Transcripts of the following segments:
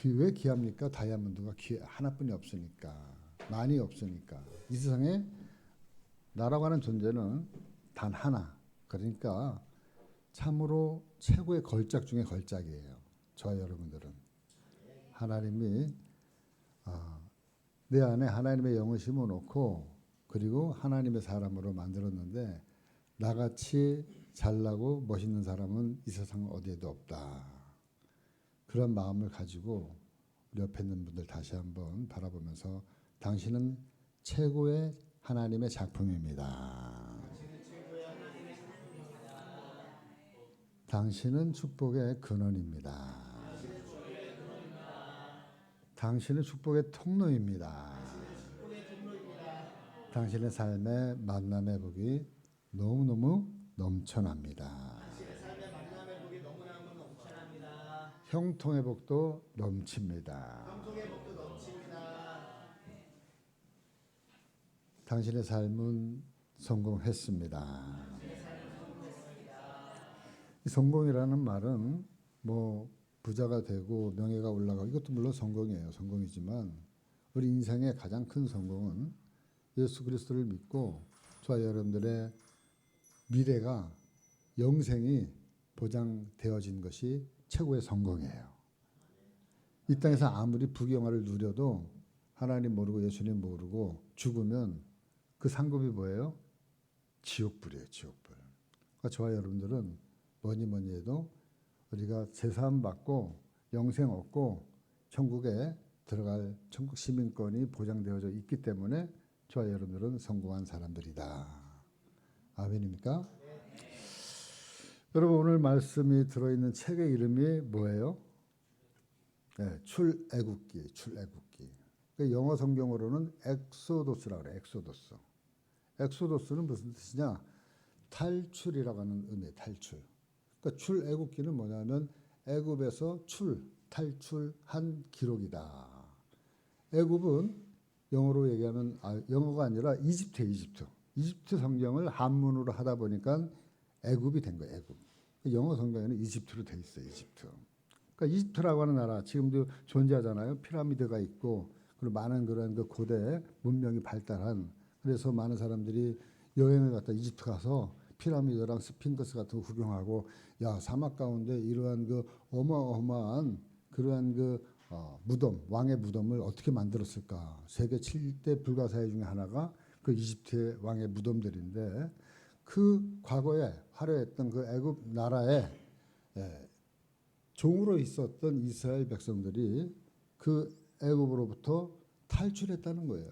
왜 귀합니까? 다이아몬드가 하나뿐이 없으니까, 많이 없으니까. 이 세상에 나라고 하는 존재는 단 하나. 그러니까 참으로 최고의 걸작 중에 걸작이에요. 저와 여러분들은 하나님이 내 안에 하나님의 영을 심어놓고 그리고 하나님의 사람으로 만들었는데 나같이 잘나고 멋있는 사람은 이 세상 어디에도 없다. 그런 마음을 가지고 우리 옆에 있는 분들 다시 한번 바라보면서 당신은 최고의 하나님의 작품입니다. 당신은 축복의 근원입니다. 당신은 축복의 통로입니다. 당신의 삶의 만남의 복이 너무너무 넘쳐납니다. 형통의 복도 넘칩니다. 당신의 삶은 성공했습니다. 이 성공이라는 말은 뭐 부자가 되고 명예가 올라가고 이것도 물론 성공이에요. 성공이지만 우리 인생의 가장 큰 성공은 예수 그리스도를 믿고 저와 여러분들의 미래가 영생이 보장되어진 것이 최고의 성공이에요. 이 땅에서 아무리 부귀영화를 누려도 하나님 모르고 예수님 모르고 죽으면 그 상급이 뭐예요? 지옥불이에요. 지옥불. 그러니까 저와 여러분들은 뭐니 해도 우리가 제사함 받고 영생 얻고 천국에 들어갈 천국 시민권이 보장되어져 있기 때문에 저와 여러분들은 성공한 사람들이다. 아멘입니까? 여러분 오늘 말씀이 들어있는 책의 이름이 뭐예요? 네, 출애굽기. 출애굽기. 영어 성경으로는 엑소도스라고 그래요. 엑소도스. 엑소도스는 무슨 뜻이냐? 탈출이라고 하는 의미예요. 탈출. 그러니까 출애굽기는 뭐냐면 애굽에서 탈출한 기록이다. 애굽은 영어로 얘기하면 영어가 아니라 이집트예요. 이집트. 이집트 성경을 한문으로 하다 보니까 애굽이 된 거예요. 애굽. 영어 성경에는 이집트로 돼 있어요. 이집트. 그러니까 이집트라고 하는 나라 지금도 존재하잖아요. 피라미드가 있고 그리고 많은 그런 그 고대 문명이 발달한 그래서 많은 사람들이 여행을 갔다 이집트 가서 피라미드랑 스핑크스 같은 거 구경하고 야 사막 가운데 이러한 그 어마어마한 그러한 그 무덤 왕의 무덤을 어떻게 만들었을까? 세계 7대 불가사의 중에 하나가 그 이집트의 왕의 무덤들인데 그 과거에 화려했던 그 애굽 나라에 종으로 있었던 이스라엘 백성들이 그 애굽으로부터 탈출했다는 거예요.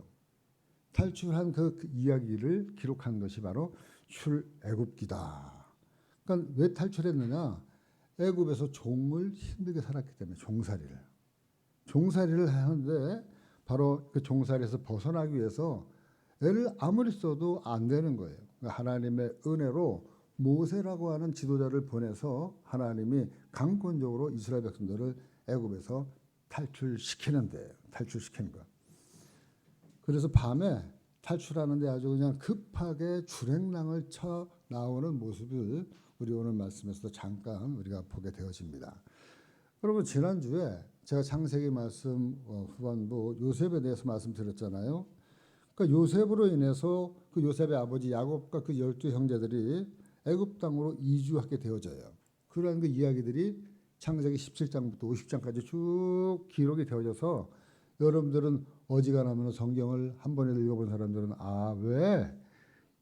탈출한 그 이야기를 기록한 것이 바로 출애굽기다. 그러니까 왜 탈출했느냐? 애굽에서 종을 힘들게 살았기 때문에 종살이를 하는데 바로 그 종살이에서 벗어나기 위해서 애를 아무리 써도 안 되는 거예요. 그러니까 하나님의 은혜로 모세라고 하는 지도자를 보내서 하나님이 강권적으로 이스라엘 백성들을 애굽에서 탈출시키는 거예요. 그래서 밤에 탈출하는데 아주 그냥 급하게 출행랑을 쳐 나오는 모습을 우리 오늘 말씀에서도 잠깐 우리가 보게 되어집니다. 여러분 지난주에 제가 창세기 말씀 후반부 요셉에 대해서 말씀드렸잖아요. 그러니까 요셉으로 인해서 그 요셉의 아버지 야곱과 그 12 형제들이 애굽 땅으로 이주하게 되어져요. 그러한 그 이야기들이 창세기 17장부터 50장까지 쭉 기록이 되어져서 여러분들은 어지간하면 성경을 한 번에 읽어본 사람들은 왜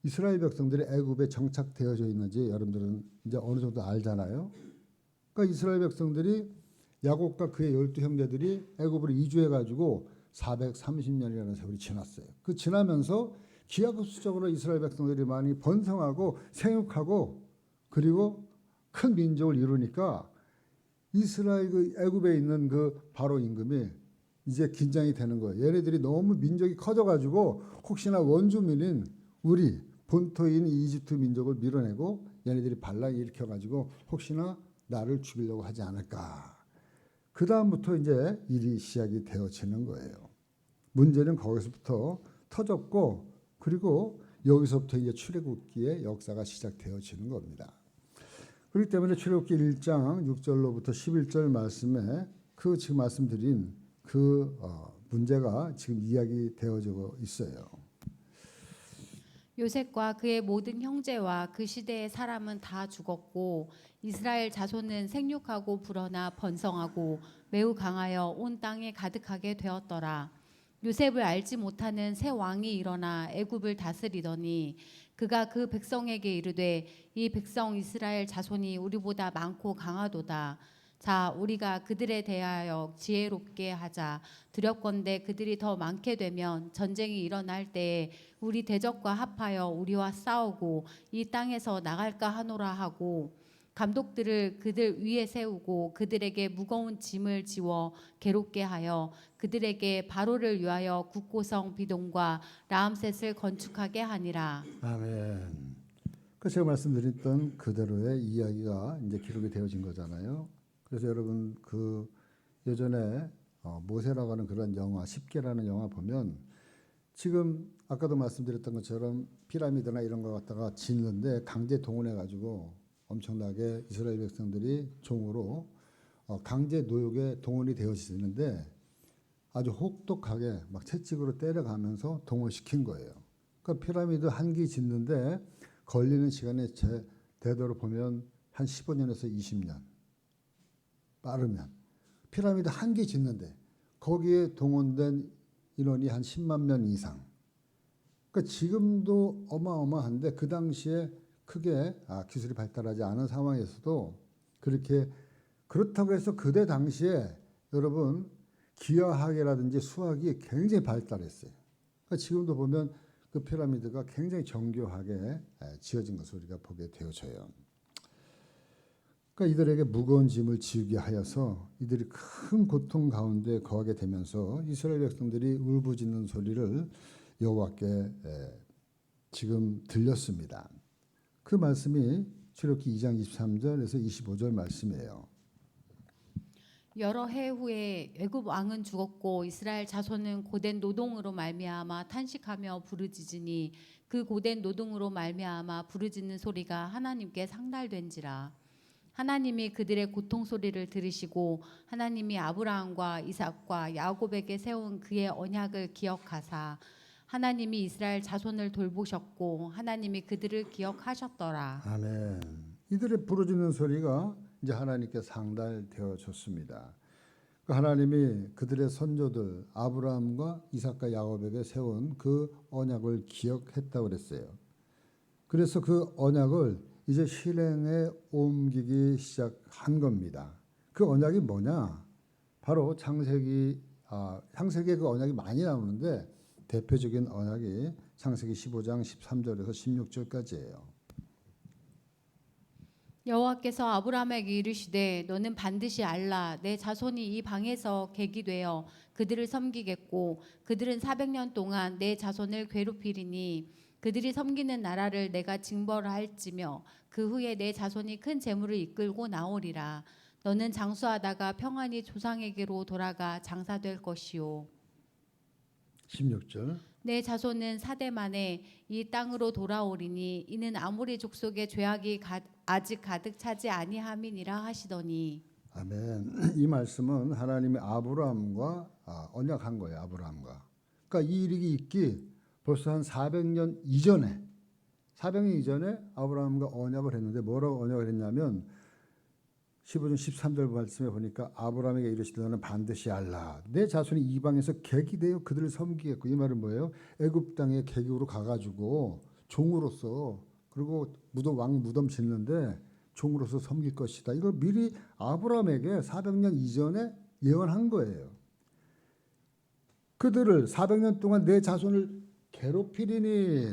이스라엘 백성들이 애굽에 정착되어져 있는지 여러분들은 이제 어느 정도 알잖아요. 그러니까 이스라엘 백성들이 야곱과 그의 12 형제들이 애굽으로 이주해가지고 430년이라는 세월이 지났어요. 그 지나면서 기하급수적으로 이스라엘 백성들이 많이 번성하고 생육하고 그리고 큰 민족을 이루니까 이스라엘 그 애굽에 있는 그 바로 임금이 이제 긴장이 되는 거예요. 얘네들이 너무 민족이 커져가지고 혹시나 원주민인 우리 본토인 이집트 민족을 밀어내고 얘네들이 반란을 일으켜가지고 혹시나 나를 죽이려고 하지 않을까. 그 다음부터 이제 일이 시작이 되어지는 거예요. 문제는 거기서부터 터졌고 그리고 여기서부터 이제 출애굽기의 역사가 시작되어지는 겁니다. 그렇기 때문에 출애굽기 1장 6절로부터 11절 말씀에 그 지금 말씀드린 그 문제가 지금 이야기되어지고 있어요. 요셉과 그의 모든 형제와 그 시대의 사람은 다 죽었고 이스라엘 자손은 생육하고 불어나 번성하고 매우 강하여 온 땅에 가득하게 되었더라. 요셉을 알지 못하는 새 왕이 일어나 애굽을 다스리더니 그가 그 백성에게 이르되 이 백성 이스라엘 자손이 우리보다 많고 강하도다. 자, 우리가 그들에 대하여 지혜롭게 하자. 두렵건대 그들이 더 많게 되면 전쟁이 일어날 때에 우리 대적과 합하여 우리와 싸우고 이 땅에서 나갈까 하노라 하고 감독들을 그들 위에 세우고 그들에게 무거운 짐을 지워 괴롭게 하여 그들에게 바로를 위하여 국고성 비동과 라암셋을 건축하게 하니라. 아멘. 그 제가 말씀드렸던 그대로의 이야기가 이제 기록이 되어진 거잖아요. 그래서 여러분 그 예전에 모세라고 하는 그런 영화, 십계라는 영화 보면 지금 아까도 말씀드렸던 것처럼 피라미드나 이런 거 갖다가 짓는데 강제 동원해 가지고 엄청나게 이스라엘 백성들이 종으로 강제 노역에 동원이 되어지는데 아주 혹독하게 막 채찍으로 때려가면서 동원시킨 거예요. 그러니까 피라미드 한 개 짓는데 걸리는 시간이 되도로 보면 한 15년에서 20년 빠르면 피라미드 한 개 짓는데 거기에 동원된 인원이 한 10만 명 이상. 그러니까 지금도 어마어마한데 그 당시에 크게 기술이 발달하지 않은 상황에서도 그렇게 그렇다고 해서 그때 당시에 여러분 기하학이라든지 수학이 굉장히 발달했어요. 그러니까 지금도 보면 그 피라미드가 굉장히 정교하게 지어진 것을 우리가 보게 되어져요. 그러니까 이들에게 무거운 짐을 지우게 하여서 이들이 큰 고통 가운데 거하게 되면서 이스라엘 백성들이 울부짖는 소리를 여호와께 지금 들렸습니다. 그 말씀이 출애굽기 2장 23절에서 25절 말씀이에요. 여러 해 후에 애굽 왕은 죽었고 이스라엘 자손은 고된 노동으로 말미암아 탄식하며 부르짖으니 그 고된 노동으로 말미암아 부르짖는 소리가 하나님께 상달된지라. 하나님이 그들의 고통 소리를 들으시고 하나님이 아브라함과 이삭과 야곱에게 세운 그의 언약을 기억하사 하나님이 이스라엘 자손을 돌보셨고 하나님이 그들을 기억하셨더라. 아멘. 이들의 부르짖는 소리가 이제 하나님께 상달되어졌습니다. 하나님이 그들의 선조들 아브라함과 이삭과 야곱에게 세운 그 언약을 기억했다고 그랬어요. 그래서 그 언약을 이제 실행에 옮기기 시작한 겁니다. 그 언약이 뭐냐? 바로 창세기에 그 언약이 많이 나오는데 대표적인 언약이 창세기 15장 13절에서 16절까지예요. 여호와께서 아브라함에게 이르시되 너는 반드시 알라 내 자손이 이 방에서 객이 되어 그들을 섬기겠고 그들은 400년 동안 내 자손을 괴롭히리니 그들이 섬기는 나라를 내가 징벌할지며 그 후에 내 자손이 큰 재물을 이끌고 나오리라. 너는 장수하다가 평안히 조상에게로 돌아가 장사될 것이요 16절. 내 자손은 4대 만에 이 땅으로 돌아오리니 이는 아모리 족속의 죄악이 아직 가득 차지 아니함이니라 하시더니. 아멘. 이 말씀은 하나님이 아브라함과 언약한 거예요. 아브라함과. 그러니까 이 일이 있기 벌써 한 400년 이전에 아브라함과 언약을 했는데 뭐라고 언약을 했냐면 15절 13절 말씀에 보니까 아브라함에게 이르시되 너는 반드시 알라 내 자손이 이방에서 객이 되어 그들을 섬기겠고. 이 말은 뭐예요? 애굽 땅에 객으로 가가지고 종으로서 그리고 왕 무덤 짓는데 종으로서 섬길 것이다. 이걸 미리 아브라함에게 400년 이전에 예언한 거예요. 그들을 400년 동안 내 자손을 괴롭히리니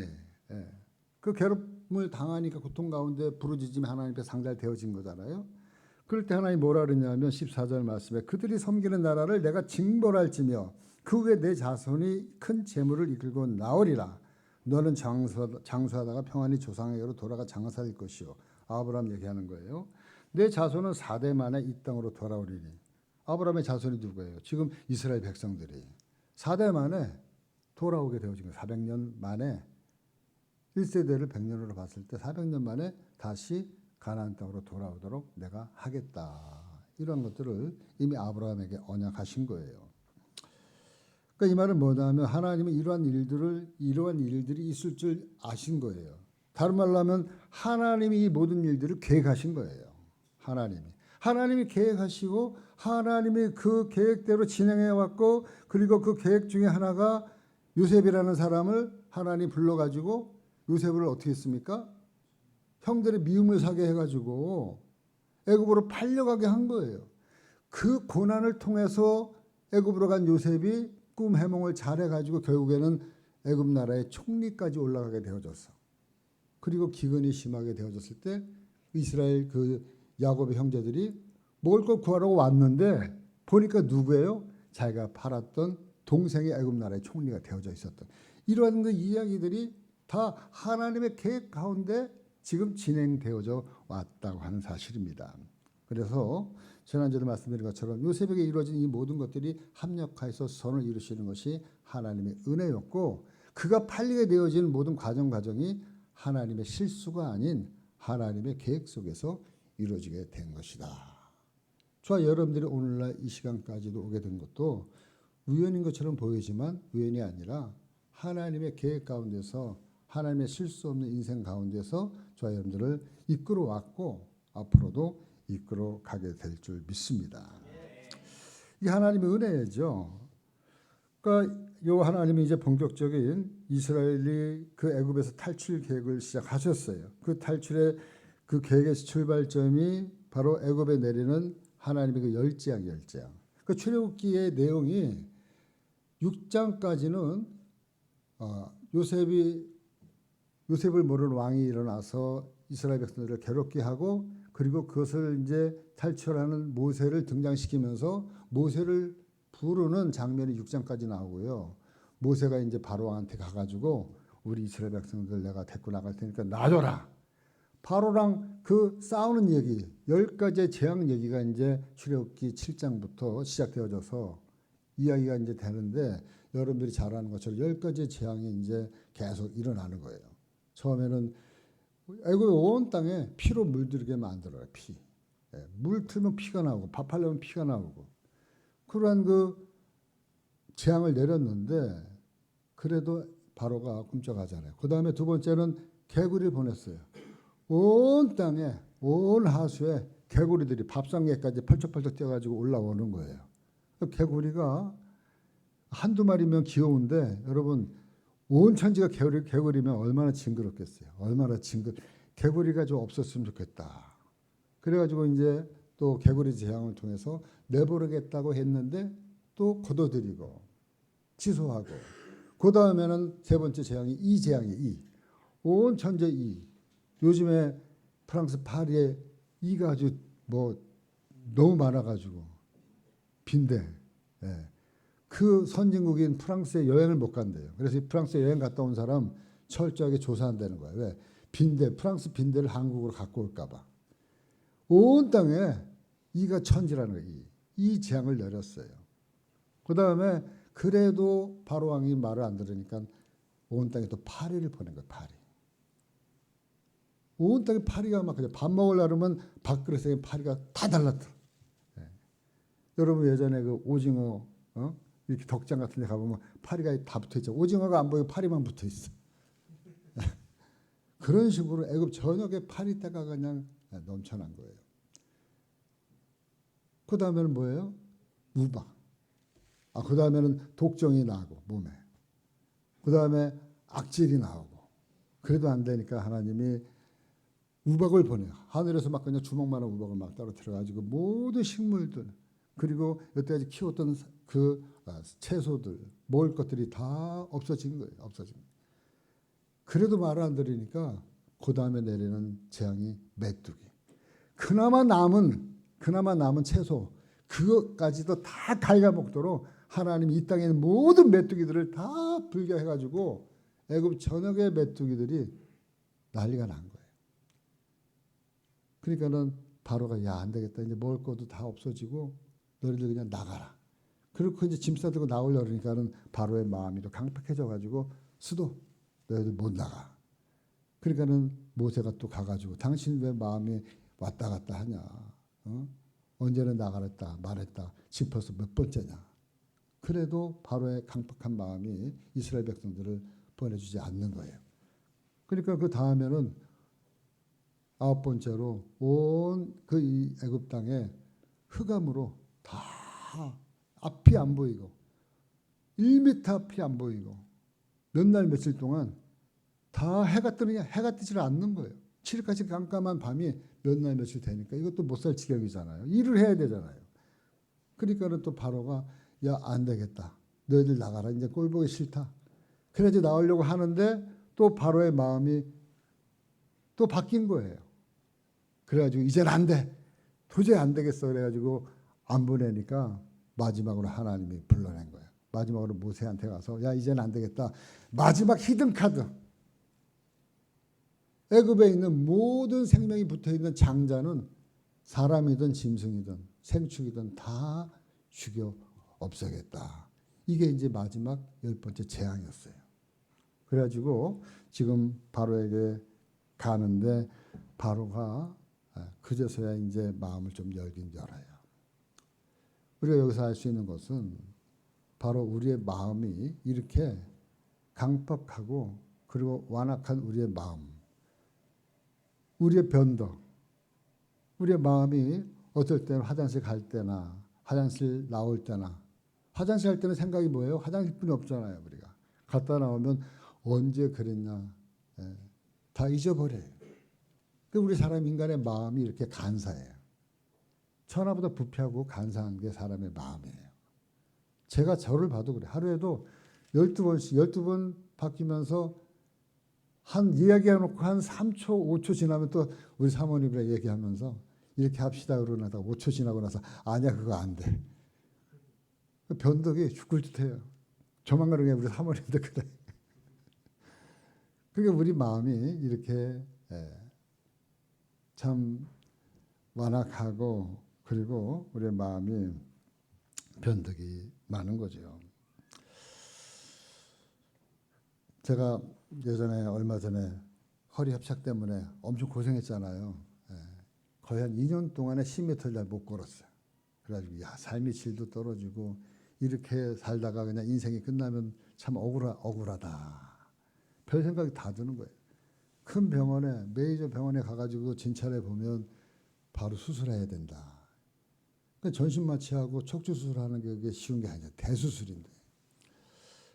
그 괴롭힘을 당하니까 고통 가운데 부르짖음이 하나님 앞에 상달되어진 거잖아요. 그럴 때 하나님 뭐라 그러냐면 14절 말씀에 그들이 섬기는 나라를 내가 징벌할지며 그 후에 내 자손이 큰 재물을 이끌고 나오리라. 너는 장수하다가 평안히 조상에게로 돌아가 장사할 것이요. 아브라함 얘기하는 거예요. 내 자손은 4대 만에 이 땅으로 돌아오리니. 아브라함의 자손이 누구예요? 지금 이스라엘 백성들이 4대 만에 돌아오게 되어진 거예요. 400년 만에 1세대를 100년으로 봤을 때 400년 만에 다시 가나안 땅으로 돌아오도록 내가 하겠다. 이런 것들을 이미 아브라함에게 언약하신 거예요. 그러니까 이 말은 뭐냐면 하나님은 이러한 일들이 있을 줄 아신 거예요. 다른 말로 하면 하나님이 이 모든 일들을 계획하신 거예요. 하나님이 계획하시고 하나님이 그 계획대로 진행해 왔고, 그리고 그 계획 중에 하나가 요셉이라는 사람을 하나님 불러가지고 요셉을 어떻게 했습니까? 형들의 미움을 사게 해가지고 애굽으로 팔려가게 한 거예요. 그 고난을 통해서 애굽으로 간 요셉이 꿈 해몽을 잘해가지고 결국에는 애굽 나라의 총리까지 올라가게 되어졌어. 그리고 기근이 심하게 되어졌을 때 이스라엘 그 야곱의 형제들이 먹을 걸 구하러 왔는데 보니까 누구예요? 자기가 팔았던 동생이 애굽 나라의 총리가 되어져 있었던, 이러한 그 이야기들이 다 하나님의 계획 가운데 지금 진행되어져 왔다고 하는 사실입니다. 그래서 지난주에 말씀드린 것처럼 요셉에게 이루어진 이 모든 것들이 합력하여서 선을 이루시는 것이 하나님의 은혜였고, 그가 팔리게 되어진 모든 과정이 하나님의 실수가 아닌 하나님의 계획 속에서 이루어지게 된 것이다. 저와 여러분들이 오늘날 이 시간까지도 오게 된 것도 우연인 것처럼 보이지만 우연이 아니라 하나님의 계획 가운데서, 하나님의 실수 없는 인생 가운데서 저와 여러분들을 이끌어 왔고 앞으로도 이끌어 가게 될 줄 믿습니다. 이 하나님의 은혜죠. 그러니까 요 하나님이 이제 본격적인 이스라엘이 그 애굽에서 탈출 계획을 시작하셨어요. 그 탈출의 그 계획의 출발점이 바로 애굽에 내리는 하나님의 그 열재앙. 그 출애굽기의 내용이 6장까지는 요셉을 모르는 왕이 일어나서 이스라엘 백성들을 괴롭게 하고, 그리고 그것을 이제 탈출하는 모세를 등장시키면서 모세를 부르는 장면이 6장까지 나오고요. 모세가 이제 바로 왕한테 가가지고 우리 이스라엘 백성들 내가 데리고 나갈 테니까 놔줘라. 바로랑 그 싸우는 얘기, 10가지의 재앙 얘기가 이제 출애굽기 7장부터 시작되어져서 이야기가 이제 되는데, 여러분들이 잘 아는 것처럼 10가지의 재앙이 이제 계속 일어나는 거예요. 처음에는 애굽의 온 땅에 피로 물들게 만들어요. 피. 물 틀면 피가 나오고 밥하려면 피가 나오고, 그러한 그 재앙을 내렸는데 그래도 바로가 꿈쩍하잖아요. 그 다음에 두 번째는 개구리를 보냈어요. 온 땅에, 온 하수에 개구리들이 밥상에까지 펄쩍펄쩍 뛰어가지고 올라오는 거예요. 개구리가 한두 마리면 귀여운데 여러분, 온 천지가 개구리면 얼마나 징그럽겠어요. 개구리가 좀 없었으면 좋겠다. 그래가지고 이제 또 개구리 재앙을 통해서 내버리겠다고 했는데 또 거둬들이고 취소하고, 그 다음에는 세 번째 재앙이 이. 온 천재 이. 요즘에 프랑스 파리에 이가 아주 뭐 너무 많아가지고 빈대. 그 선진국인 프랑스에 여행을 못 간대요. 그래서 프랑스에 여행 갔다 온 사람 철저하게 조사한다는 거예요. 왜? 프랑스 빈대를 한국으로 갖고 올까 봐. 온 땅에 이가 천지라는 거예요. 이 재앙을 내렸어요. 그 다음에 그래도 바로 왕이 말을 안 들으니까 온 땅에 또 파리를 보낸 거예요. 파리. 온 땅에 파리가 막 그냥 밥 먹으려면 밥그릇에 파리가 다 달랐더라. 여러분 예전에 그 오징어 이렇게 덕장 같은 데 가보면 파리가 다 붙어있죠. 오징어가 안 보이고 파리만 붙어있어. 그런 식으로 애굽 전역에 파리떼가 그냥 넘쳐난 거예요. 그 다음에는 뭐예요? 우박. 그 다음에는 독종이 나고 몸에. 그 다음에 악질이 나오고. 그래도 안 되니까 하나님이 우박을 보내요. 하늘에서 막 그냥 주먹만한 우박을 막 떨어뜨려가지고 모든 식물들, 그리고 여태까지 키웠던 그 채소들, 먹을 것들이 다 없어진 거예요. 그래도 말을 안 들으니까 그 다음에 내리는 재앙이 메뚜기. 그나마 남은 채소, 그것까지도 다 갉아먹도록 하나님이 이 땅에 있는 모든 메뚜기들을 다 불겨해가지고 애굽 전역의 메뚜기들이 난리가 난 거예요. 그러니까는 바로가 야, 안 되겠다. 이제 먹을 것도 다 없어지고 너희들 그냥 나가라. 그리고 이제 짐 싸들고 나오려고 그러니까는 바로의 마음이 더 강팍해져가지고 수도 너희들 못 나가. 그러니까는 모세가 또 가가지고 당신 왜 마음이 왔다 갔다 하냐. 언제는 나가랬다 말했다 짚어서 몇 번째냐. 그래도 바로의 강팍한 마음이 이스라엘 백성들을 보내주지 않는 거예요. 그러니까 그 다음에는 9번째로 온 그 애굽 땅에 흑암으로 다 앞이 안 보이고 1m 앞이 안 보이고 몇 날 며칠 동안 다 해가 뜨지를 않는 거예요. 7일까지 깜깜한 밤이 몇 날 며칠 되니까 이것도 못 살 지경이잖아요. 일을 해야 되잖아요. 그러니까는 또 바로가 야, 안 되겠다. 너희들 나가라. 이제 꼴 보기 싫다. 그래야지 나오려고 하는데 또 바로의 마음이 또 바뀐 거예요. 그래가지고 이제는 안 돼. 도저히 안 되겠어. 그래가지고 안 보내니까 마지막으로 하나님이 불러낸 거예요. 마지막으로 모세한테 가서 야, 이제는 안 되겠다. 마지막 히든 카드. 애굽에 있는 모든 생명이 붙어있는 장자는 사람이든 짐승이든 생축이든 다 죽여 없애겠다. 이게 이제 마지막 10번째 재앙이었어요. 그래가지고 지금 바로에게 가는데 바로가 그제서야 이제 마음을 좀 열긴 열어요. 우리가 여기서 알 수 있는 것은 바로 우리의 마음이 이렇게 강팍하고 그리고 완악한 우리의 마음, 우리의 변덕, 우리의 마음이 어떨 때는 화장실 갈 때나 화장실 나올 때나 화장실 할 때는 생각이 뭐예요? 화장실뿐이 없잖아요. 우리가 갔다 나오면 언제 그랬냐 다 잊어버려요. 우리 사람 인간의 마음이 이렇게 간사해요. 천하보다 부패하고 간사한 게 사람의 마음이에요. 제가 저를 봐도 그래. 하루에도 12번씩 12번 바뀌면서 한 이야기해놓고 한 3초 5초 지나면 또 우리 사모님이랑 얘기하면서 이렇게 합시다 그러다가 5초 지나고 나서 아니야 그거 안 돼. 변덕이 죽을 듯해요. 조만간 우리 사모님도 그래. 그러니까 우리 마음이 이렇게 참 완악하고 그리고 우리의 마음이 변덕이 많은 거죠. 제가 예전에 얼마 전에 허리 협착 때문에 엄청 고생했잖아요. 거의 한 2년 동안에 10m를 잘 못 걸었어요. 그래가지고 야 삶의 질도 떨어지고 이렇게 살다가 그냥 인생이 끝나면 참 억울하다. 별 생각이 다 드는 거예요. 큰 병원에 메이저 병원에 가가지고 진찰해 보면 바로 수술해야 된다. 그러니까 전신 마취하고 척추 수술하는 게 그게 쉬운 게 아니라 대수술인데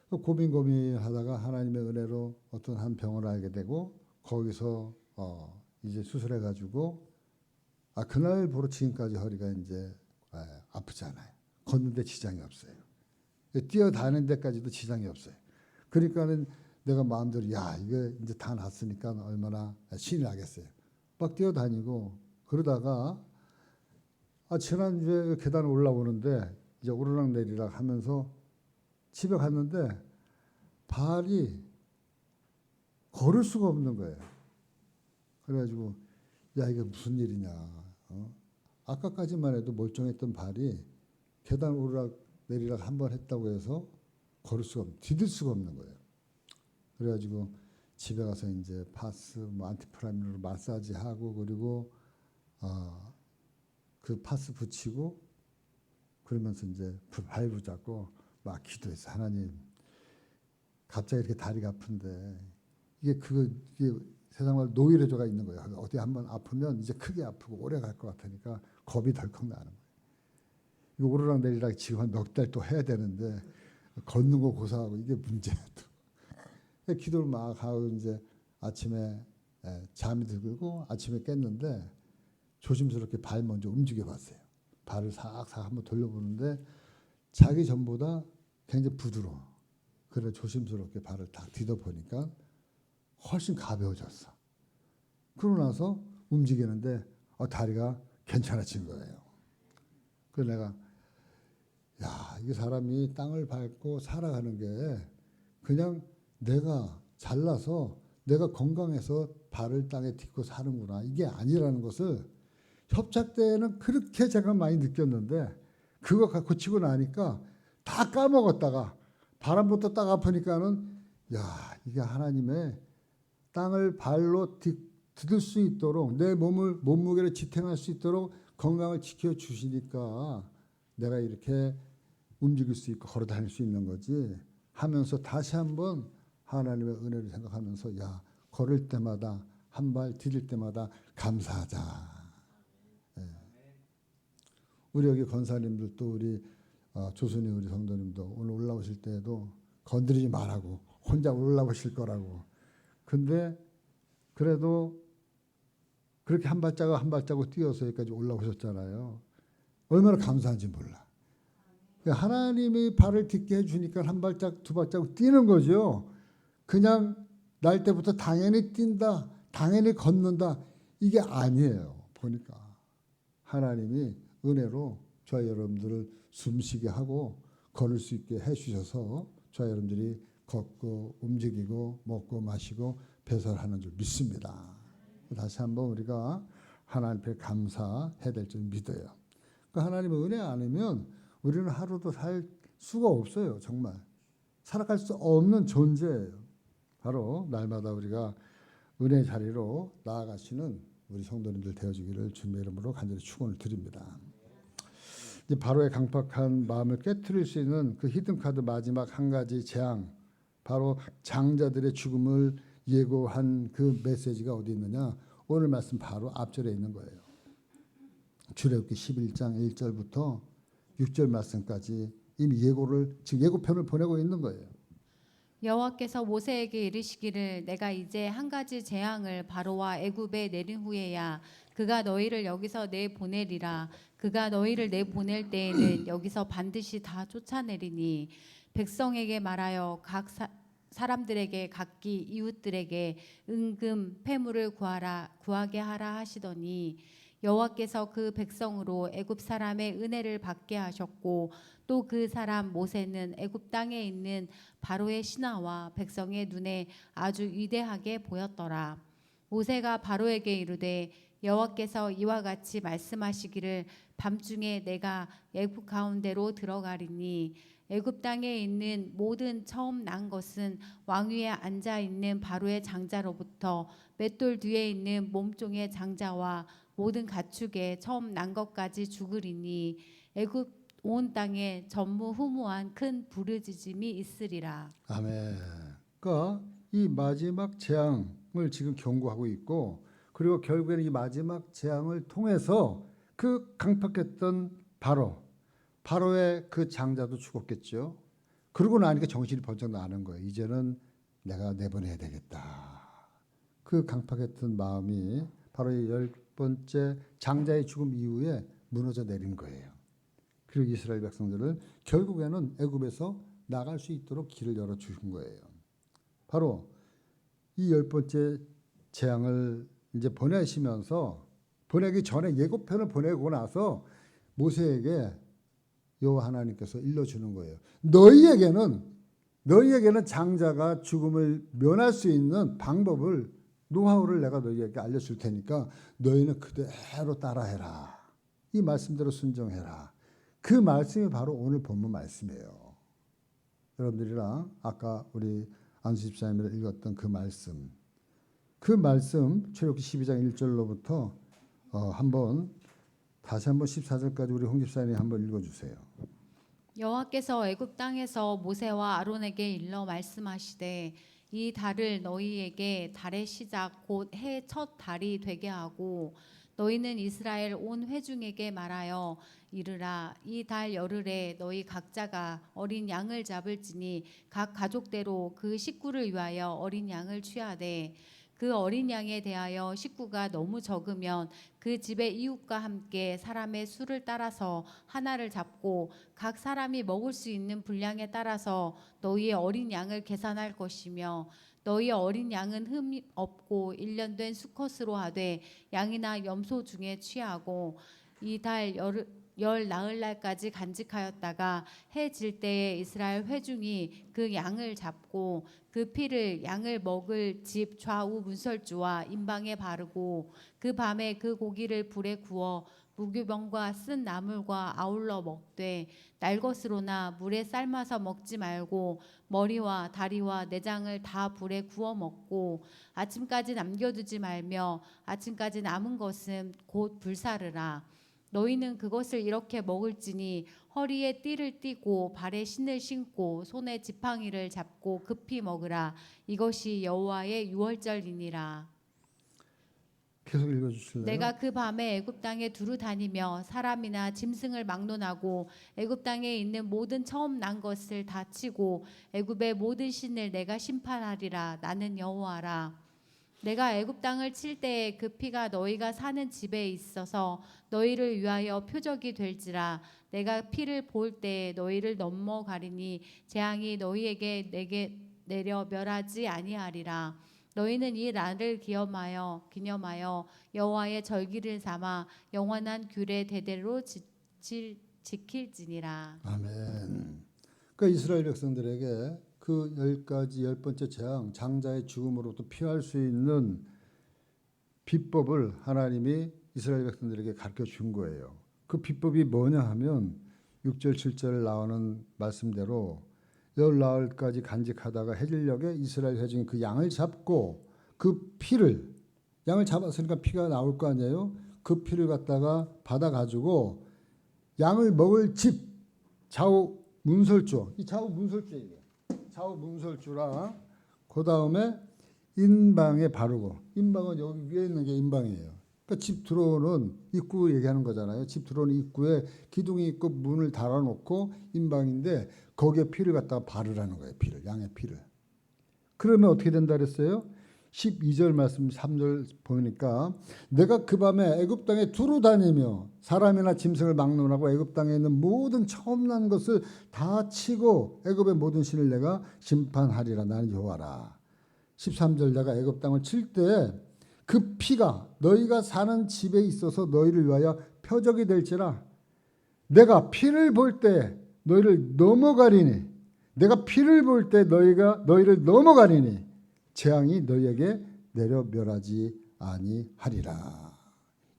고민하다가 하나님의 은혜로 어떤 한 병원을 알게 되고 거기서 이제 수술해 가지고 그날부로 지금까지 허리가 이제 아프지 않아요. 걷는데 지장이 없어요. 뛰어다니는 데까지도 지장이 없어요. 그러니까는 내가 마음대로 야 이게 이제 다 났으니까 얼마나 신이 나겠어요. 막 뛰어다니고 그러다가 지난주에 계단 올라오는데 이제 오르락내리락 하면서 집에 갔는데 발이 걸을 수가 없는 거예요. 그래가지고 야 이게 무슨 일이냐. 아까까지만 해도 멀쩡했던 발이 계단 오르락내리락 한번 했다고 해서 걸을 수가 디딜 수가 없는 거예요. 그래가지고 집에 가서 이제 파스, 안티프라민으로 마사지하고 그리고 그 파스 붙이고 그러면서 이제 발부 잡고 막 기도했어. 하나님, 갑자기 이렇게 다리가 아픈데 이게 세상에 노이로제가 있는 거예요. 어디 한번 아프면 이제 크게 아프고 오래 갈 것 같으니까 겁이 덜컥 나는 거예요. 이거 오르락 내리락 지금 한 넉 달 또 해야 되는데 걷는 거 고사하고 이게 문제야 또. 기도를 막 하고 이제 아침에 잠이 들고 아침에 깼는데 조심스럽게 발 먼저 움직여 봤어요. 발을 싹싹 한번 돌려보는데 자기 전보다 굉장히 부드러워. 그래 조심스럽게 발을 딱 디뎌보니까 훨씬 가벼워졌어. 그러고 나서 움직이는데 다리가 괜찮아진 거예요. 그래서 내가 야 이게 사람이 땅을 밟고 살아가는 게 그냥 내가 잘나서 내가 건강해서 발을 땅에 딛고 사는구나. 이게 아니라는 것을 협착 때는 그렇게 제가 많이 느꼈는데 그거 고치고 나니까 다 까먹었다가 바람부터 딱 아프니까는 야 이게 하나님의 땅을 발로 디딜 수 있도록 내 몸무게를 지탱할 수 있도록 건강을 지켜주시니까 내가 이렇게 움직일 수 있고 걸어 다닐 수 있는 거지 하면서 다시 한번 하나님의 은혜를 생각하면서 야 걸을 때마다 한 발 디딜 때마다 감사하자. 예. 우리 여기 권사님들도 우리 조순이 우리 성도님도 오늘 올라오실 때에도 건드리지 말라고 혼자 올라오실 거라고. 근데 그래도 그렇게 한 발자국 한 발자국 뛰어서 여기까지 올라오셨잖아요. 얼마나 감사한지 몰라. 하나님이 발을 딛게 해주니까 한 발자국 두 발자국 뛰는 거죠. 그냥 날 때부터 당연히 뛴다, 당연히 걷는다 이게 아니에요. 보니까 하나님이 은혜로 저와 여러분들을 숨쉬게 하고 걸을 수 있게 해주셔서 저와 여러분들이 걷고 움직이고 먹고 마시고 배설하는 줄 믿습니다. 다시 한번 우리가 하나님 앞에 감사해야 될 줄 믿어요. 그러니까 하나님의 은혜 아니면 우리는 하루도 살 수가 없어요. 정말 살아갈 수 없는 존재예요. 바로 날마다 우리가 은혜 자리로 나아가시는 우리 성도님들 되어주기를 주님의 이름으로 간절히 축원을 드립니다. 이제 바로의 강팍한 마음을 깨트릴 수 있는 그 히든카드 마지막 한 가지 재앙, 바로 장자들의 죽음을 예고한 그 메시지가 어디 있느냐? 오늘 말씀 바로 앞절에 있는 거예요. 출애굽기 11장 1절부터 6절 말씀까지 이미 예고를 지금 예고편을 보내고 있는 거예요. 여호와께서 모세에게 이르시기를 내가 이제 한 가지 재앙을 바로와 애굽에 내린 후에야 그가 너희를 여기서 내보내리라. 그가 너희를 내보낼 때에는 여기서 반드시 다 쫓아내리니 백성에게 말하여 각 사람들에게 각기 이웃들에게 은금 패물을 구하게 하라 하시더니 여호와께서 그 백성으로 애굽 사람의 은혜를 받게 하셨고 또 그 사람 모세는 애굽 땅에 있는 바로의 신하와 백성의 눈에 아주 위대하게 보였더라. 모세가 바로에게 이르되 여호와께서 이와 같이 말씀하시기를 밤중에 내가 애굽 가운데로 들어가리니 애굽 땅에 있는 모든 처음 난 것은 왕위에 앉아 있는 바로의 장자로부터 맷돌 뒤에 있는 몸종의 장자와 모든 가축에 처음 난 것까지 죽으리니 애굽 온 땅에 전무후무한 큰 부르짖음이 있으리라. 아멘. 그러니까 이 마지막 재앙을 지금 경고하고 있고 그리고 결국에는 이 마지막 재앙을 통해서 그 강팍했던 바로의 그 장자도 죽었겠죠. 그러고 나니까 정신이 번쩍 나는 거예요. 이제는 내가 내보내야 되겠다. 그 강팍했던 마음이 바로 이 10번째 장자의 죽음 이후에 무너져 내린 거예요. 그리고 이스라엘 백성들을 결국에는 애굽에서 나갈 수 있도록 길을 열어주신 거예요. 바로 이 10번째 재앙을 이제 보내기 전에 예고편을 보내고 나서 모세에게 여호와 하나님께서 일러주는 거예요. 너희에게는 장자가 죽음을 면할 수 있는 방법을 노하우를 내가 너희에게 알려줄 테니까 너희는 그대로 따라해라. 이 말씀대로 순종해라. 그 말씀이 바로 오늘 본문 말씀이에요. 여러분들이랑 아까 우리 안수 집사님이 읽었던 그 말씀 출애굽기 12장 1절로부터 다시 한번 14절까지 우리 홍 집사님이 한번 읽어주세요. 여호와께서 애굽 땅에서 모세와 아론에게 일러 말씀하시되 이 달을 너희에게 달의 시작 곧 해 첫 달이 되게 하고 너희는 이스라엘 온 회중에게 말하여 이르라. 이 달 열흘에 너희 각자가 어린 양을 잡을지니 각 가족대로 그 식구를 위하여 어린 양을 취하되 그 어린 양에 대하여 식구가 너무 적으면 그 집의 이웃과 함께 사람의 수를 따라서 하나를 잡고 각 사람이 먹을 수 있는 분량에 따라서 너희의 어린 양을 계산할 것이며 너희의 어린 양은 흠이 없고 1년 된 수컷으로 하되 양이나 염소 중에 취하고 이 달 열 나흘날까지 간직하였다가 해 질 때에 이스라엘 회중이 그 양을 잡고 그 피를 양을 먹을 집 좌우 문설주와 임방에 바르고 그 밤에 그 고기를 불에 구워 무교병과 쓴 나물과 아울러 먹되 날것으로나 물에 삶아서 먹지 말고 머리와 다리와 내장을 다 불에 구워 먹고 아침까지 남겨두지 말며 아침까지 남은 것은 곧 불사르라. 너희는 그것을 이렇게 먹을지니 허리에 띠를 띠고 발에 신을 신고 손에 지팡이를 잡고 급히 먹으라. 이것이 여호와의 유월절이니라. 계속 읽어주실래요? 내가 그 밤에 애굽 땅에 두루 다니며 사람이나 짐승을 막론하고 애굽 땅에 있는 모든 처음 난 것을 다 치고 애굽의 모든 신을 내가 심판하리라. 나는 여호와라. 내가 애굽 땅을 칠 때에 그 피가 너희가 사는 집에 있어서 너희를 위하여 표적이 될지라. 내가 피를 볼 때에 너희를 넘어가리니 재앙이 너희에게 내게 내려 멸하지 아니하리라. 너희는 이 날을 기념하여 여호와의 절기를 삼아 영원한 규례 대대로 지킬지니라. 아멘. 그러니까 이스라엘 백성들에게 그 10가지 10번째 재앙, 장자의 죽음으로부터 피할 수 있는 비법을 하나님이 이스라엘 백성들에게 가르쳐 준 거예요. 그 비법이 뭐냐 하면 6절 7절 나오는 말씀대로 열 나흘까지 간직하다가 해질녘에 이스라엘 회중이 그 양을 잡고 그 피를, 양을 잡았으니까 피가 나올 거 아니에요. 그 피를 갖다가 받아가지고 양을 먹을 집 좌우 문설주, 이 좌우 문설주예요. 좌우 문설주랑 그 다음에 인방에 바르고, 인방은 여기 위에 있는 게 인방이에요. 그러니까 집 들어오는 입구 얘기하는 거잖아요. 집 들어오는 입구에 기둥이 있고 문을 달아놓고 인방인데 거기에 피를 갖다가 바르라는 거예요. 피를, 양의 피를. 그러면 어떻게 된다 그랬어요? 12절 말씀 3절 보니까 내가 그 밤에 애굽 땅에 두루 다니며 사람이나 짐승을 막론하고 애굽 땅에 있는 모든 처음 난 것을 다 치고 애굽의 모든 신을 내가 심판하리라. 나는 여호와라. 13절 내가 애굽 땅을 칠 때 그 피가 너희가 사는 집에 있어서 너희를 위하여 표적이 될지라. 내가 피를 볼 때 너희를 넘어가리니, 내가 피를 볼 때 너희를 넘어가리니 재앙이 너희에게 내려 멸하지 아니하리라.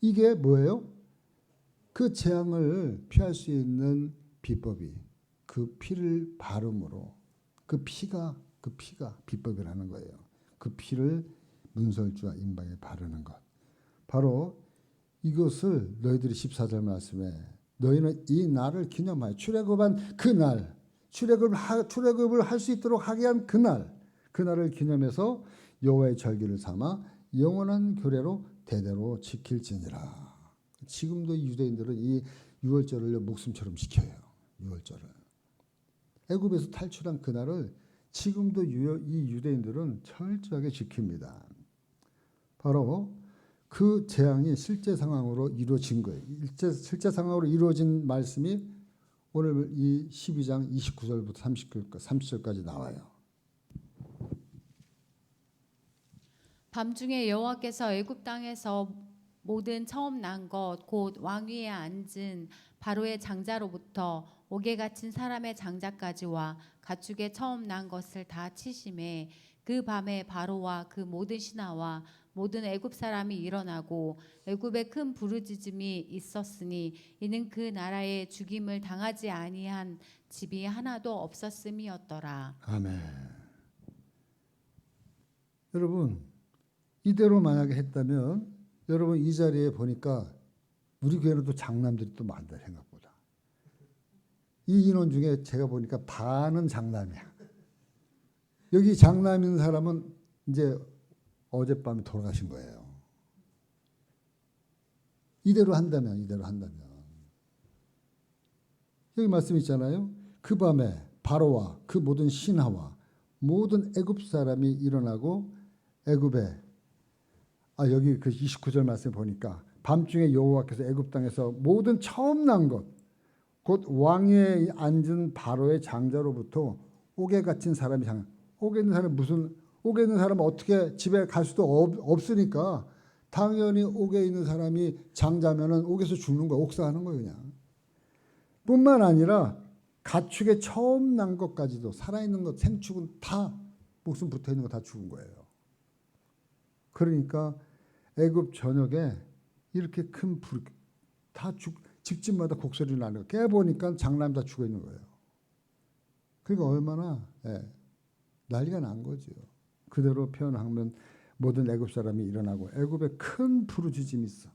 이게 뭐예요? 그 재앙을 피할 수 있는 비법이 그 피를 바름으로, 그 피가 비법이라는 거예요. 그 피를 문설주와 인방에 바르는 것. 바로 이것을 너희들이 14절 말씀에 너희는 이 날을 기념하여 출애굽한 그 날, 출애굽을 할 수 있도록 하게 한 그날을 기념해서 여호와의 절기를 삼아 영원한 규례로 대대로 지킬지니라. 지금도 유대인들은 이 유월절을 목숨처럼 지켜요. 유월절을. 애굽에서 탈출한 그날을 지금도 이 유대인들은 철저하게 지킵니다. 바로 그 재앙이 실제 상황으로 이루어진 거예요. 실제 상황으로 이루어진 말씀이 오늘 이 12장 29절부터 30절까지 나와요. 밤중에 여호와께서 애굽 땅에서 모든 처음 난 것 곧 왕 위에 앉은 바로의 장자로부터 옥에 갇힌 사람의 장자까지와 가축의 처음 난 것을 다 치심에 그 밤에 바로와 그 모든 신하와 모든 애굽 사람이 일어나고 애굽에 큰 부르짖음이 있었으니 이는 그 나라에 죽임을 당하지 아니한 집이 하나도 없었음이었더라. 아멘. 여러분, 이대로 만약에 했다면 여러분 이 자리에 보니까 우리 교회는 또 장남들이 또 많다. 생각보다 이 인원 중에 제가 보니까 반은 장남이야. 여기 장남인 사람은 이제 어젯밤에 돌아가신 거예요. 이대로 한다면 여기 말씀 있잖아요. 그 밤에 바로와 그 모든 신하와 모든 애굽 사람이 일어나고 애굽에 여기 그 29절 말씀 보니까 밤중에 여호와께서 애굽 땅에서 모든 처음 난 것 곧 왕위에 앉은 바로의 장자로부터 옥에 갇힌 사람이 옥에 있는 사람은 옥에 있는 사람은 어떻게 집에 갈 수도 없으니까 당연히 옥에 있는 사람이 장자면은 옥에서 죽는 거야. 옥사하는 거예요, 그냥. 뿐만 아니라 가축의 처음 난 것까지도 살아있는 것, 생축은 다 목숨 붙어 있는 거 다 죽은 거예요. 그러니까 애굽 전역에 이렇게 큰 불, 집집마다 곡소리 나는 거 깨보니까 장남이 다 죽어 있는 거예요. 그러니까 얼마나 난리가 난 거죠. 그대로 표현하면 모든 애굽 사람이 일어나고 애굽에 큰 부르짖음이 있어.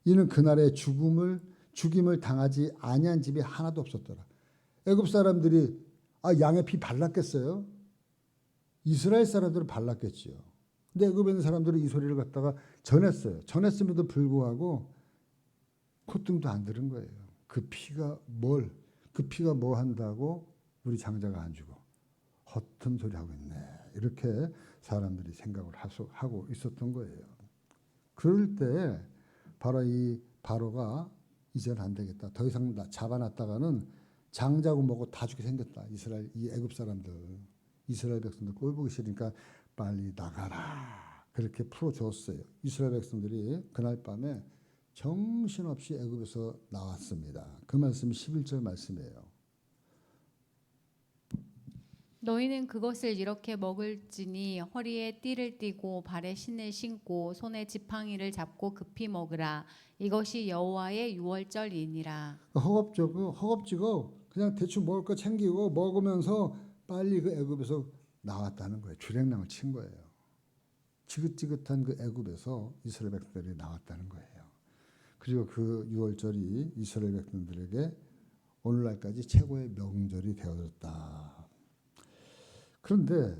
이는 그날에 죽임을 당하지 아니한 집이 하나도 없었더라. 애굽 사람들이 양의 피 발랐겠어요? 이스라엘 사람들은 발랐겠지요. 근데 애굽에 있는 사람들은 이 소리를 갖다가 전했어요. 전했음에도 불구하고 콧등도 안 들은 거예요. 그 피가 뭐 한다고 우리 장자가 안 죽어. 허튼 소리 하고 있네. 이렇게 사람들이 생각을 하고 있었던 거예요. 그럴 때 바로 이 바로가 이제는 안 되겠다. 더 이상 잡아놨다가는 장자고 뭐고 다 죽게 생겼다. 이 애굽 사람들, 이스라엘 백성들 꼴 보기 싫으니까 빨리 나가라. 그렇게 풀어줬어요. 이스라엘 백성들이 그날 밤에 정신없이 애굽에서 나왔습니다. 그 말씀이 11절 말씀이에요. 너희는 그것을 이렇게 먹을지니 허리에 띠를 띠고 발에 신을 신고 손에 지팡이를 잡고 급히 먹으라. 이것이 여호와의 유월절이니라. 허겁지겁 그냥 대충 먹을 거 챙기고 먹으면서 빨리 그 애굽에서 나왔다는 거예요. 주랭랑을 친 거예요. 지긋지긋한 그 애굽에서 이스라엘 백성들이 나왔다는 거예요. 그리고 그 유월절이 이스라엘 백성들에게 오늘날까지 최고의 명절이 되어졌다. 그런데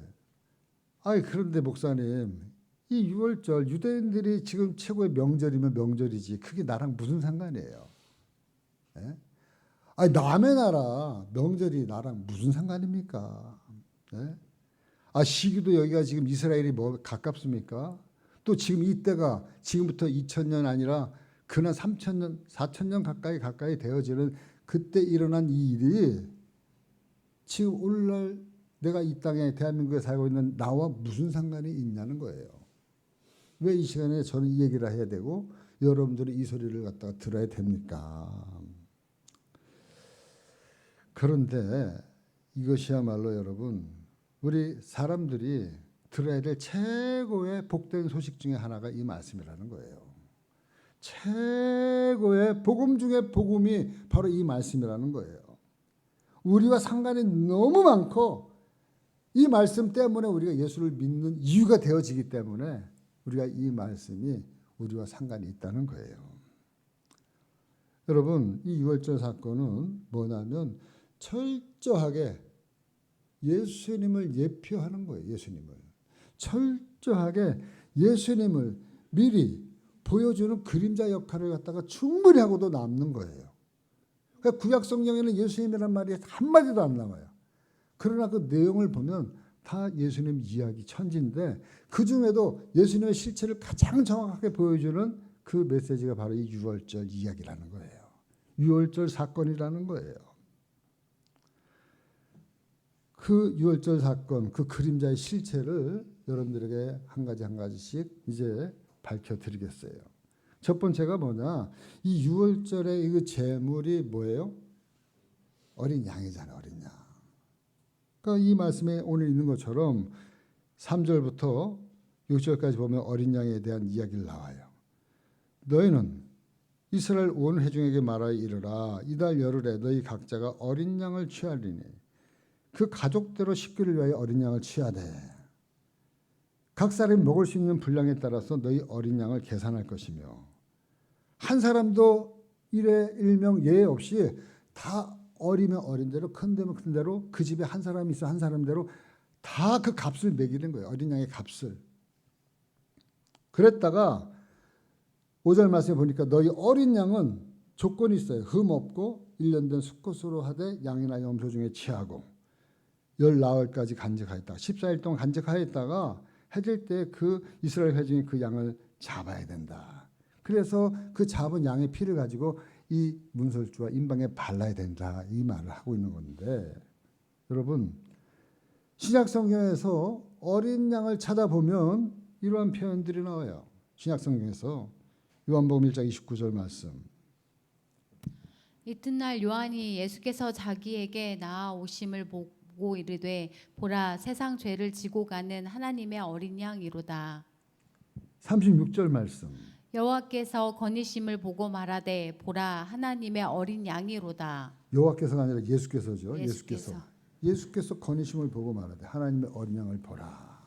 목사님, 이 유월절 유대인들이 지금 최고의 명절이면 명절이지 그게 나랑 무슨 상관이에요? 예? 남의 나라 명절이 나랑 무슨 상관입니까? 예? 시기도 여기가 지금 이스라엘이 뭐 가깝습니까? 또 지금 이때가 지금부터 2000년 아니라 그날 3000년, 4000년 가까이 되어지는 그때 일어난 이 일이 지금 오늘날 내가 이 땅에 대한민국에 살고 있는 나와 무슨 상관이 있냐는 거예요. 왜 이 시간에 저는 이 얘기를 해야 되고 여러분들이 이 소리를 갖다가 들어야 됩니까? 그런데 이것이야말로 여러분 우리 사람들이 들어야 될 최고의 복된 소식 중에 하나가 이 말씀이라는 거예요. 최고의 복음 중에 복음이 바로 이 말씀이라는 거예요. 우리와 상관이 너무 많고 이 말씀 때문에 우리가 예수를 믿는 이유가 되어지기 때문에 우리가 이 말씀이 우리와 상관이 있다는 거예요. 여러분, 이 유월절 사건은 뭐냐면 철저하게 예수님을 예표하는 거예요. 예수님을. 철저하게 예수님을 미리 보여주는 그림자 역할을 갖다가 충분히 하고도 남는 거예요. 그러니까 구약 성경에는 예수님이란 말이 한마디도 안 나와요. 그러나 그 내용을 보면 다 예수님 이야기 천지인데 그중에도 예수님의 실체를 가장 정확하게 보여주는 그 메시지가 바로 이 유월절 이야기라는 거예요. 유월절 사건이라는 거예요. 그 유월절 사건, 그 그림자의 실체를 여러분들에게 한 가지씩 이제 밝혀드리겠어요. 첫 번째가 뭐냐? 이 유월절의 이 제물이 뭐예요? 어린 양이잖아요. 어린 양. 그러니까 이 말씀에 오늘 있는 것처럼 3절부터 6절까지 보면 어린 양에 대한 이야기를 나와요. 너희는 이스라엘 온 회중에게 말하여 이르라. 이달 열흘에 너희 각자가 어린 양을 취하리니 그 가족대로 식구를 위하여 어린 양을 취하되 각 사람이 먹을 수 있는 분량에 따라서 너희 어린 양을 계산할 것이며 한 사람도 일에 일명 예외 없이 다 어리면 어린 대로 큰 데면 큰 대로 그 집에 한 사람이 있어 한 사람대로 다 그 값을 매기는 거예요. 어린 양의 값을. 그랬다가 5절 말씀에 보니까 너희 어린 양은 조건이 있어요. 흠 없고 1년 된 수컷으로 하되 양이나 염소 중에 취하고 열 나흘까지 간직하였다. 14일 동안 간직하였다가 해질 때 그 이스라엘 회중이 그 양을 잡아야 된다. 그래서 그 잡은 양의 피를 가지고 이 문설주와 임방에 발라야 된다. 이 말을 하고 있는 건데 여러분 신약 성경에서 어린 양을 찾아보면 이러한 표현들이 나와요. 신약 성경에서 요한복음 1장 29절 말씀. 이튿날 요한이 예수께서 자기에게 나아오심을 보고 이르되 보라 세상 죄를 지고 가는 하나님의 어린 양이로다. 36절 말씀. 여호와께서 거니심을 보고 말하되 보라 하나님의 어린 양이로다. 여호와께서가 아니라 예수께서죠. 예수께서. 예수께서 거니심을 보고 말하되 하나님의 어린 양을 보라.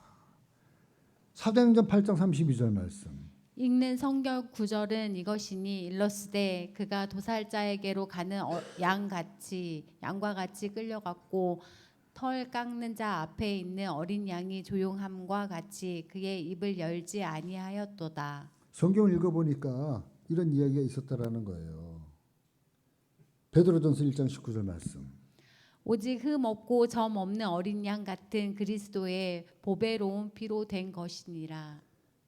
사도행전 8장 32절 말씀. 읽는 성경 구절은 이것이니 일러스되 그가 도살자에게로 가는 양과 같이 끌려갔고 털 깎는 자 앞에 있는 어린 양이 조용함과 같이 그의 입을 열지 아니하였도다. 성경을 읽어보니까 이런 이야기가 있었다라는 거예요. 베드로전서 1장 19절 말씀. 오직 흠 없고 점 없는 어린 양 같은 그리스도의 보배로운 피로 된 것이니라.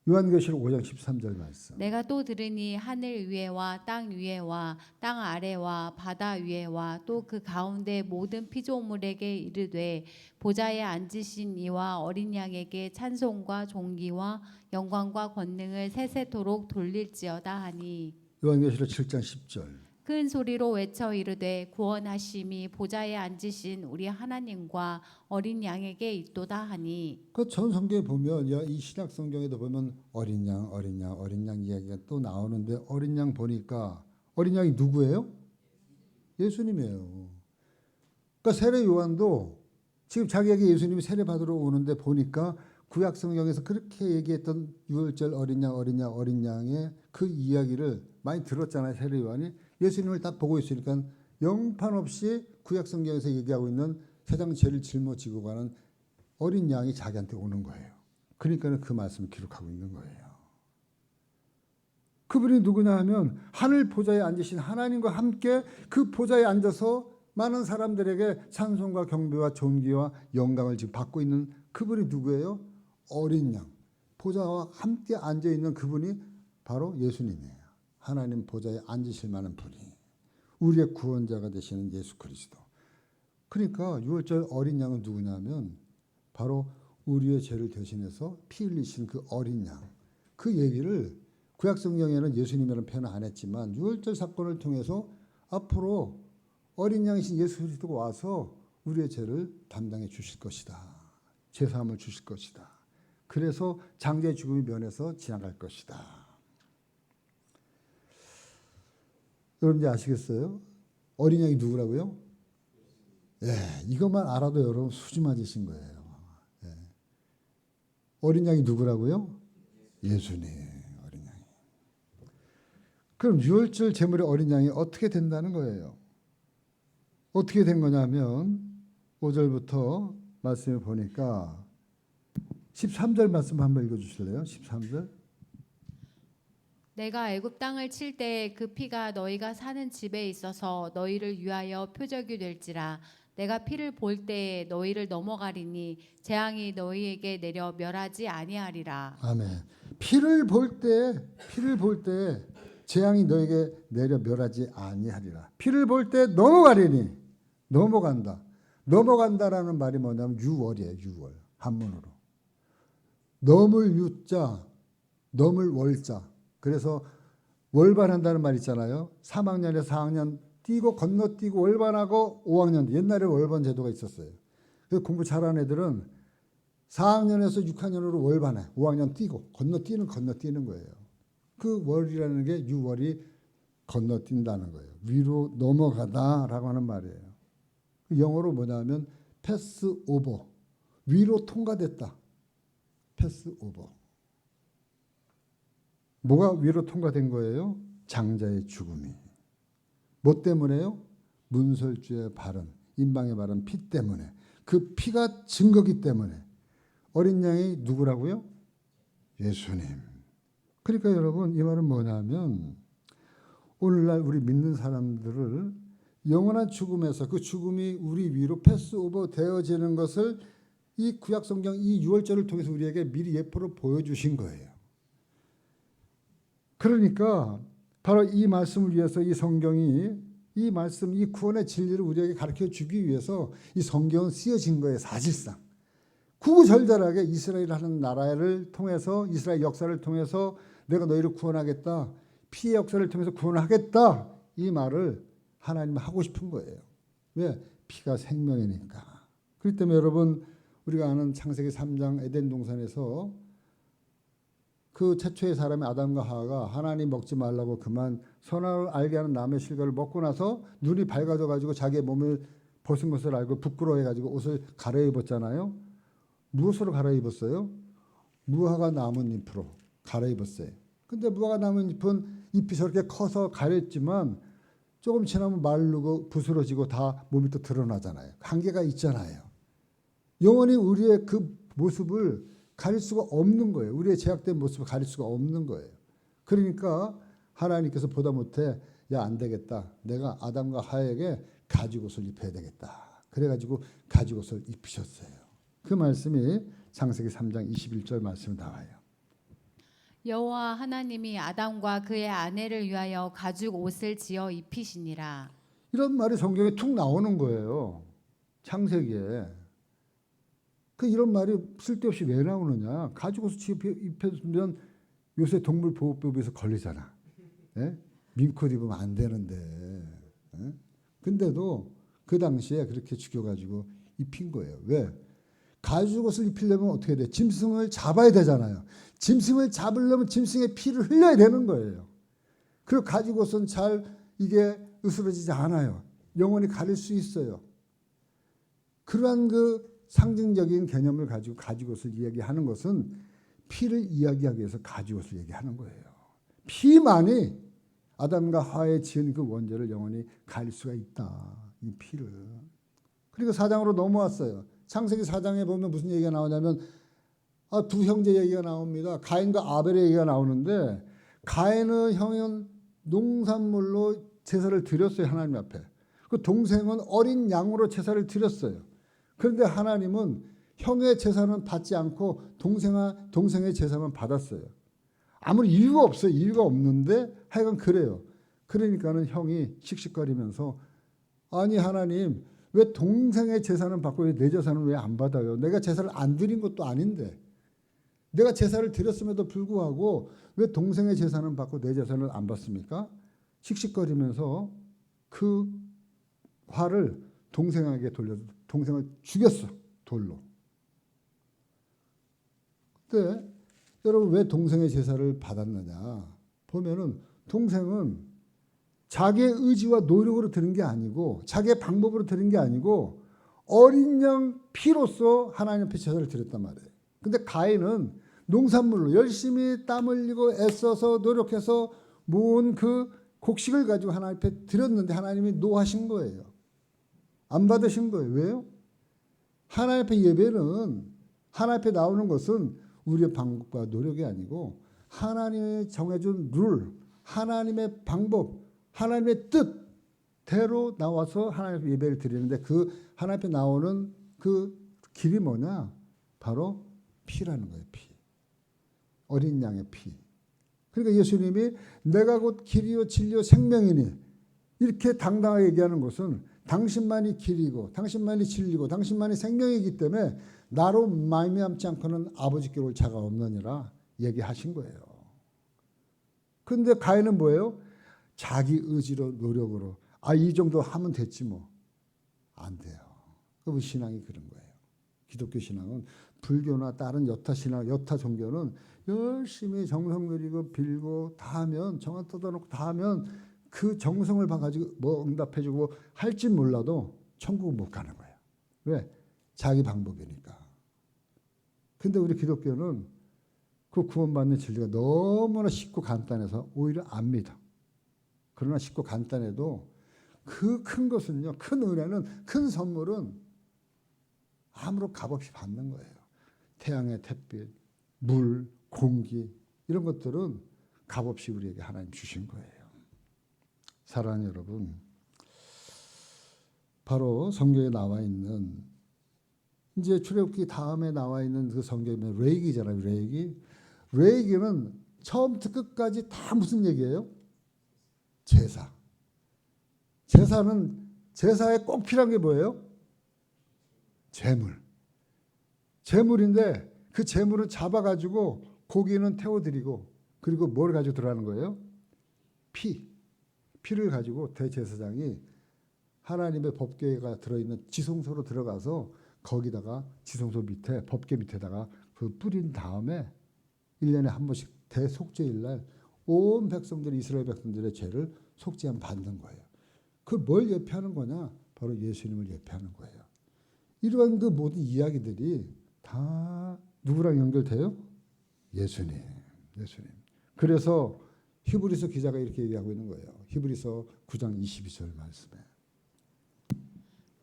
요한계시록 5장 13절 말씀. 내가 또 들으니 하늘 위에와 땅 위에와 땅 아래와 바다 위에와 또 그 가운데 모든 피조물에게 이르되 보좌에 앉으신 이와 어린 양에게 찬송과 존귀와 영광과 권능을 세세토록 돌릴지어다 하니 요한계시록 7장 10절. 큰 소리로 외쳐 이르되 구원하심이 보좌에 앉으신 우리 하나님과 어린 양에게 있도다 하니. 그 전 성경에 보면 이 신약 성경에도 보면 어린 양 이야기가 또 나오는데 어린 양 보니까 어린 양이 누구예요? 예수님이에요. 그러니까 세례 요한도 지금 자기에게 예수님이 세례 받으러 오는데 보니까 구약 성경에서 그렇게 얘기했던 유월절 어린 양의 그 이야기를 많이 들었잖아요. 세례 요한이 예수님을 딱 보고 있으니까 영판 없이 구약 성경에서 얘기하고 있는 세상 죄를 짊어지고 가는 어린 양이 자기한테 오는 거예요. 그러니까 그 말씀을 기록하고 있는 거예요. 그분이 누구냐 하면 하늘 보좌에 앉으신 하나님과 함께 그 보좌에 앉아서 많은 사람들에게 찬송과 경배와 존귀와 영광을 지금 받고 있는 그분이 누구예요? 어린 양. 보좌와 함께 앉아있는 그분이 바로 예수님이에요. 하나님 보좌에 앉으실 만한 분이. 우리의 구원자가 되시는 예수 그리스도. 그러니까 유월절 어린 양은 누구냐면 바로 우리의 죄를 대신해서 피 흘리신 그 어린 양. 그 얘기를 구약 성경에는 예수님이라는 표현을 안 했지만 유월절 사건을 통해서 앞으로 어린 양이신 예수 그리스도가 와서 우리의 죄를 담당해 주실 것이다. 죄사함을 주실 것이다. 그래서 장자의 죽음이 면해서 지나갈 것이다. 여러분 이제 아시겠어요? 어린 양이 누구라고요? 예, 이것만 알아도 여러분 수지 맞으신 거예요. 예. 어린 양이 누구라고요? 예수님 어린 양이. 그럼 유월절 제물의 어린 양이 어떻게 된다는 거예요? 어떻게 된 거냐면 5절부터 말씀을 보니까 13절 말씀 한번 읽어주실래요? 13절. 내가 애굽 땅을 칠 때 그 피가 너희가 사는 집에 있어서 너희를 위하여 표적이 될지라. 내가 피를 볼 때에 너희를 넘어가리니 재앙이 너희에게 내려 멸하지 아니하리라. 아멘. 피를 볼 때 재앙이 너에게 내려 멸하지 아니하리라. 피를 볼 때 넘어가리니 넘어간다. 넘어간다라는 말이 뭐냐면 유월이에요. 유월. 한문으로. 넘을 유자, 넘을 월자. 그래서 월반한다는 말 있잖아요. 3학년에서 4학년 뛰고 건너뛰고 월반하고 5학년. 옛날에 월반 제도가 있었어요. 그래서 공부 잘하는 애들은 4학년에서 6학년으로 월반해. 5학년 뛰고 건너뛰는 거예요. 그 월이라는 게 유월이 건너뛴다는 거예요. 위로 넘어가다라고 하는 말이에요. 영어로 뭐냐면 패스 오버. 위로 통과됐다. 패스 오버. 뭐가 위로 통과된 거예요? 장자의 죽음이. 뭐 때문에요? 문설주의 발언, 임방의 발언, 피 때문에. 그 피가 증거기 때문에. 어린 양이 누구라고요? 예수님. 그러니까 여러분 이 말은 뭐냐면 오늘날 우리 믿는 사람들을 영원한 죽음에서 그 죽음이 우리 위로 패스오버 되어지는 것을 이 구약성경 이 유월절을 통해서 우리에게 미리 예표로 보여주신 거예요. 그러니까 바로 이 말씀을 위해서 이 성경이 이 말씀, 이 구원의 진리를 우리에게 가르쳐 주기 위해서 이 성경은 쓰여진 거예요. 사실상. 구구절절하게 이스라엘 하는 나라를 통해서 이스라엘 역사를 통해서 내가 너희를 구원하겠다. 피의 역사를 통해서 구원하겠다. 이 말을 하나님은 하고 싶은 거예요. 왜? 피가 생명이니까. 그렇기 때문에 여러분 우리가 아는 창세기 3장 에덴 동산에서 그 최초의 사람이 아담과 하와가 하나님 먹지 말라고 그만 선악을 알게 하는 나무의 실과를 먹고 나서 눈이 밝아져 가지고 자기의 몸을 벗은 것을 알고 부끄러워해 가지고 옷을 갈아입었잖아요. 무엇으로 갈아입었어요? 무화과 나뭇잎으로 갈아입었어요. 근데 무화과 나뭇잎은 잎이 저렇게 커서 가렸지만 조금 지나면 마르고 부스러지고 다 몸이 또 드러나잖아요. 한계가 있잖아요. 영원히 우리의 그 모습을 가릴 수가 없는 거예요. 우리의 제약된 모습을 가릴 수가 없는 거예요. 그러니까 하나님께서 보다 못해 야, 안 되겠다. 내가 아담과 하와에게 가죽옷을 입혀야 되겠다. 그래가지고 가죽옷을 입히셨어요. 그 말씀이 창세기 3장 21절 말씀에 나와요. 여호와 하나님이 아담과 그의 아내를 위하여 가죽 옷을 지어 입히시니라. 이런 말이 성경에 툭 나오는 거예요. 창세기에. 그 이런 말이 쓸데없이 왜 나오느냐. 가죽옷을 입혀주면 요새 동물보호법에서 걸리잖아. 예? 민컷 입으면 안 되는데. 예? 근데도 그 당시에 그렇게 죽여가지고 입힌 거예요. 왜? 가죽옷을 입히려면 어떻게 돼? 짐승을 잡아야 되잖아요. 짐승을 잡으려면 짐승의 피를 흘려야 되는 거예요. 그리고 가죽옷은 잘 이게 으스러지지 않아요. 영원히 가릴 수 있어요. 그러한 그 상징적인 개념을 가지고 가죽옷을 이야기하는 것은 피를 이야기하기 위해서 가죽옷을 얘기하는 거예요. 피만이 아담과 하와에 지은 그 원죄를 영원히 가릴 수가 있다. 이 피를. 그리고 4장으로 넘어왔어요. 창세기 4장에 보면 무슨 얘기가 나오냐면 두 형제 얘기가 나옵니다. 가인과 아벨의 얘기가 나오는데 가인의 형은 농산물로 제사를 드렸어요. 하나님 앞에. 그 동생은 어린 양으로 제사를 드렸어요. 그런데 하나님은 형의 제사는 받지 않고 동생의 제사만 받았어요. 아무리 이유가 없어요. 이유가 없는데 하여간 그래요. 그러니까는 형이 씩씩거리면서 아니 하나님 왜 동생의 제사는 받고 내 제사는 왜 안 받아요? 내가 제사를 안 드린 것도 아닌데 내가 제사를 드렸음에도 불구하고 왜 동생의 제사는 받고 내 제사는 안 받습니까? 씩씩거리면서 그 화를 동생에게 돌려서 동생을 죽였어. 돌로. 근데 여러분 왜 동생의 제사를 받았느냐 보면은 동생은 자기의 의지와 노력으로 드는 게 아니고 자기의 방법으로 드는 게 아니고 어린 양 피로써 하나님 앞에 제사를 드렸단 말이에요. 근데 가인은 농산물로 열심히 땀 흘리고 애써서 노력해서 모은 그 곡식을 가지고 하나님 앞에 드렸는데 하나님이 노하신 거예요. 안 받으신 거예요. 왜요? 하나님 앞에 예배는 하나님 앞에 나오는 것은 우리의 방법과 노력이 아니고 하나님이 정해준 룰, 하나님의 방법, 하나님의 뜻대로 나와서 하나님 앞에 예배를 드리는데 그 하나님 앞에 나오는 그 길이 뭐냐? 바로 피라는 거예요. 피. 어린 양의 피. 그러니까 예수님이 내가 곧 길이요 진리요 생명이니 이렇게 당당하게 얘기하는 것은 당신만이 길이고 당신만이 진리고 당신만이 생명이기 때문에 나로 말미암지 않고는 아버지께 올 자가 없느니라 얘기하신 거예요. 그런데 가인은 뭐예요? 자기 의지로 노력으로 이 정도 하면 됐지 뭐. 안 돼요. 그 신앙이 그런 거예요. 기독교 신앙은 불교나 다른 여타 신앙, 여타 종교는 열심히 정성 들이고 빌고 다 하면 정한 뜯어놓고 다 하면 그 정성을 봐가지고 뭐 응답해주고 할지 몰라도 천국은 못 가는 거예요. 왜? 자기 방법이니까. 근데 우리 기독교는 그 구원받는 진리가 너무나 쉽고 간단해서 오히려 안 믿어. 그러나 쉽고 간단해도 그 큰 것은요, 큰 은혜는, 큰 선물은 아무런 값없이 받는 거예요. 태양의 햇빛, 물, 공기 이런 것들은 값없이 우리에게 하나님 주신 거예요. 사랑하는 여러분, 바로 성경에 나와 있는 이제 출애굽기 다음에 나와 있는 그 성경에 레위기잖아요. 레위기는 처음부터 끝까지 다 무슨 얘기예요? 제사. 제사에 꼭 필요한 게 뭐예요? 제물. 제물인데 그 제물을 잡아가지고 고기는 태워드리고 그리고 뭘 가지고 들어가는 거예요? 피를 가지고 대제사장이 하나님의 법궤가 들어있는 지성소로 들어가서 거기다가 지성소 밑에 법궤 밑에다가 그 뿌린 다음에 1년에 한 번씩 대속죄일 날 온 백성들이 이스라엘 백성들의 죄를 속죄함 받는 거예요. 그 뭘 예표하는 거냐? 바로 예수님을 예표하는 거예요. 이러한 그 모든 이야기들이 다 누구랑 연결돼요? 예수님. 그래서 히브리서 기자가 이렇게 얘기하고 있는 거예요. 히브리서 9장 22절 말씀에.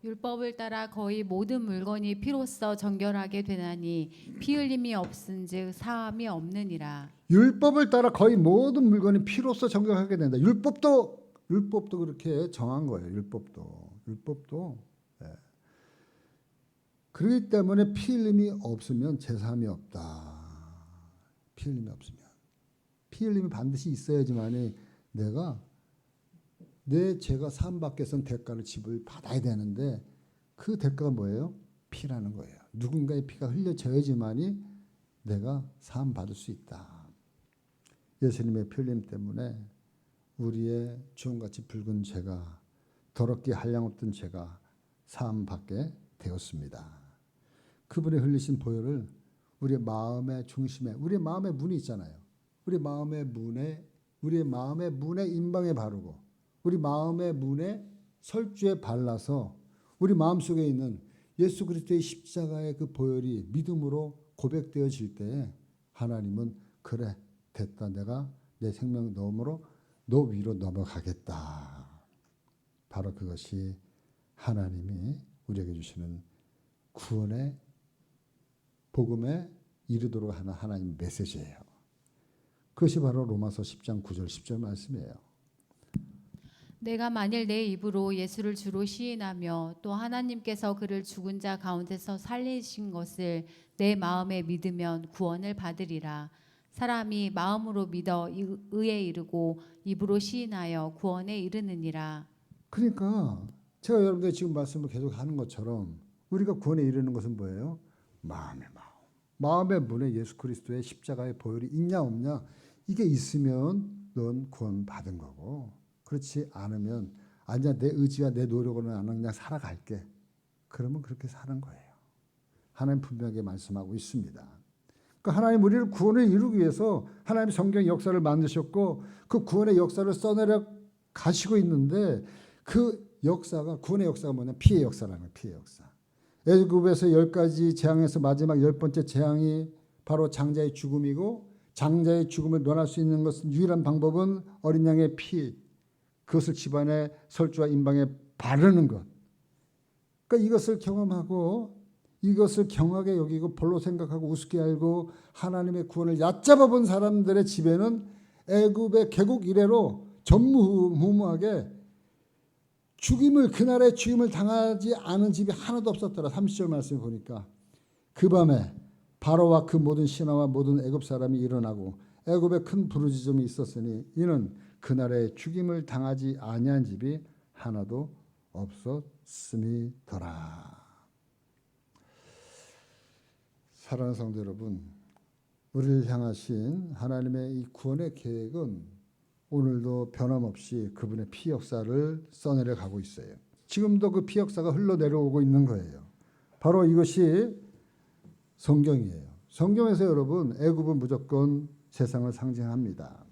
율법을 따라 거의 모든 물건이 피로써 정결하게 되나니 피 흘림이 없은즉 사함이 없느니라. 율법을 따라 거의 모든 물건이 피로써 정결하게 된다. 율법도 그렇게 정한 거예요. 율법도. 예. 그렇기 때문에 피 흘림이 없으면 제사함이 없다. 피 흘림이 없으면. 피 흘림이 반드시 있어야지만이 내가 내 죄가 사함받기 위해서는 대가를 지불 받아야 되는데 그 대가가 뭐예요? 피라는 거예요. 누군가의 피가 흘려져야지만이 내가 사함받을 수 있다. 예수님의 피 흘림 때문에 우리의 주홍같이 붉은 죄가, 더럽게 한량없던 죄가 사함받게 되었습니다. 그분의 흘리신 보혈을 우리의 마음의 중심에, 우리의 마음의 문이 있잖아요. 우리의 마음의 문에 임방에 바르고 우리 마음의 문에 설주에 발라서 우리 마음속에 있는 예수 그리스도의 십자가의 그 보혈이 믿음으로 고백되어질 때에 하나님은 그래 됐다. 내가 내 생명 너머로 너 위로 넘어가겠다. 바로 그것이 하나님이 우리에게 주시는 구원의 복음에 이르도록 하는 하나님의 메시지예요. 그것이 바로 로마서 10장 9절 10절 말씀이에요. 내가 만일 내 입으로 예수를 주로 시인하며 또 하나님께서 그를 죽은 자 가운데서 살리신 것을 내 마음에 믿으면 구원을 받으리라. 사람이 마음으로 믿어 의에 이르고 입으로 시인하여 구원에 이르느니라. 그러니까 제가 여러분들 지금 말씀을 계속 하는 것처럼 우리가 구원에 이르는 것은 뭐예요? 마음의 문에 예수 그리스도의 십자가의 보혈이 있냐 없냐 이게 있으면 넌 구원 받은 거고 그렇지 않으면 아니야 내 의지와 내 노력으로는 안 그냥 살아갈게. 그러면 그렇게 사는 거예요. 하나님 분명하게 말씀하고 있습니다. 그러니까 하나님 우리를 구원을 이루기 위해서 하나님 성경 역사를 만드셨고 그 구원의 역사를 써내려 가시고 있는데 그 역사가 구원의 역사가 뭐냐 피의 역사라는 거예요. 피의 역사. 애굽에서 10가지 재앙에서 마지막 10번째 재앙이 바로 장자의 죽음이고 장자의 죽음을 면할 수 있는 것은 유일한 방법은 어린 양의 피 그것을 집안의 설주와 임방에 바르는 것. 그러니까 이것을 경험하고 이것을 경하게 여기고 볼로 생각하고 우습게 알고 하나님의 구원을 얕잡아 본 사람들의 집에는 애굽의 개국 이래로 전무후무하게 그날의 죽임을 당하지 않은 집이 하나도 없었더라. 30절 말씀을 보니까 그 밤에 바로와 그 모든 신하와 모든 애굽 사람이 일어나고 애굽에 큰 부르짖음이 있었으니 이는 그날의 죽임을 당하지 아니한 집이 하나도 없었음이더라. 사랑하는 성도 여러분, 우리를 향하신 하나님의 이 구원의 계획은 오늘도 변함없이 그분의 피 역사를 써내려 가고 있어요. 지금도 그 피 역사가 흘러내려오고 있는 거예요. 바로 이것이 성경이에요. 성경에서 여러분 애굽은 무조건 세상을 상징합니다.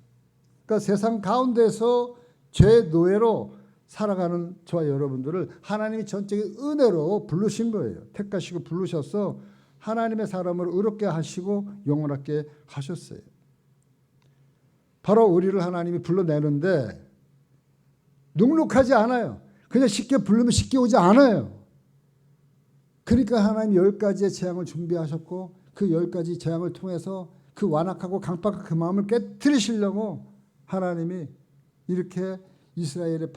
그러니까 세상 가운데서 죄 노예로 살아가는 저와 여러분들을 하나님이 전적인 은혜로 부르신 거예요. 택하시고 부르셔서 하나님의 사람을 의롭게 하시고 영원하게 하셨어요. 바로 우리를 하나님이 불러내는데 눅눅하지 않아요. 그냥 쉽게 부르면 쉽게 오지 않아요. 그러니까 하나님 10가지의 재앙을 준비하셨고 그 10가지 재앙을 통해서 그 완악하고 강박한 그 마음을 깨트리시려고 하나님이 이렇게 이스라엘의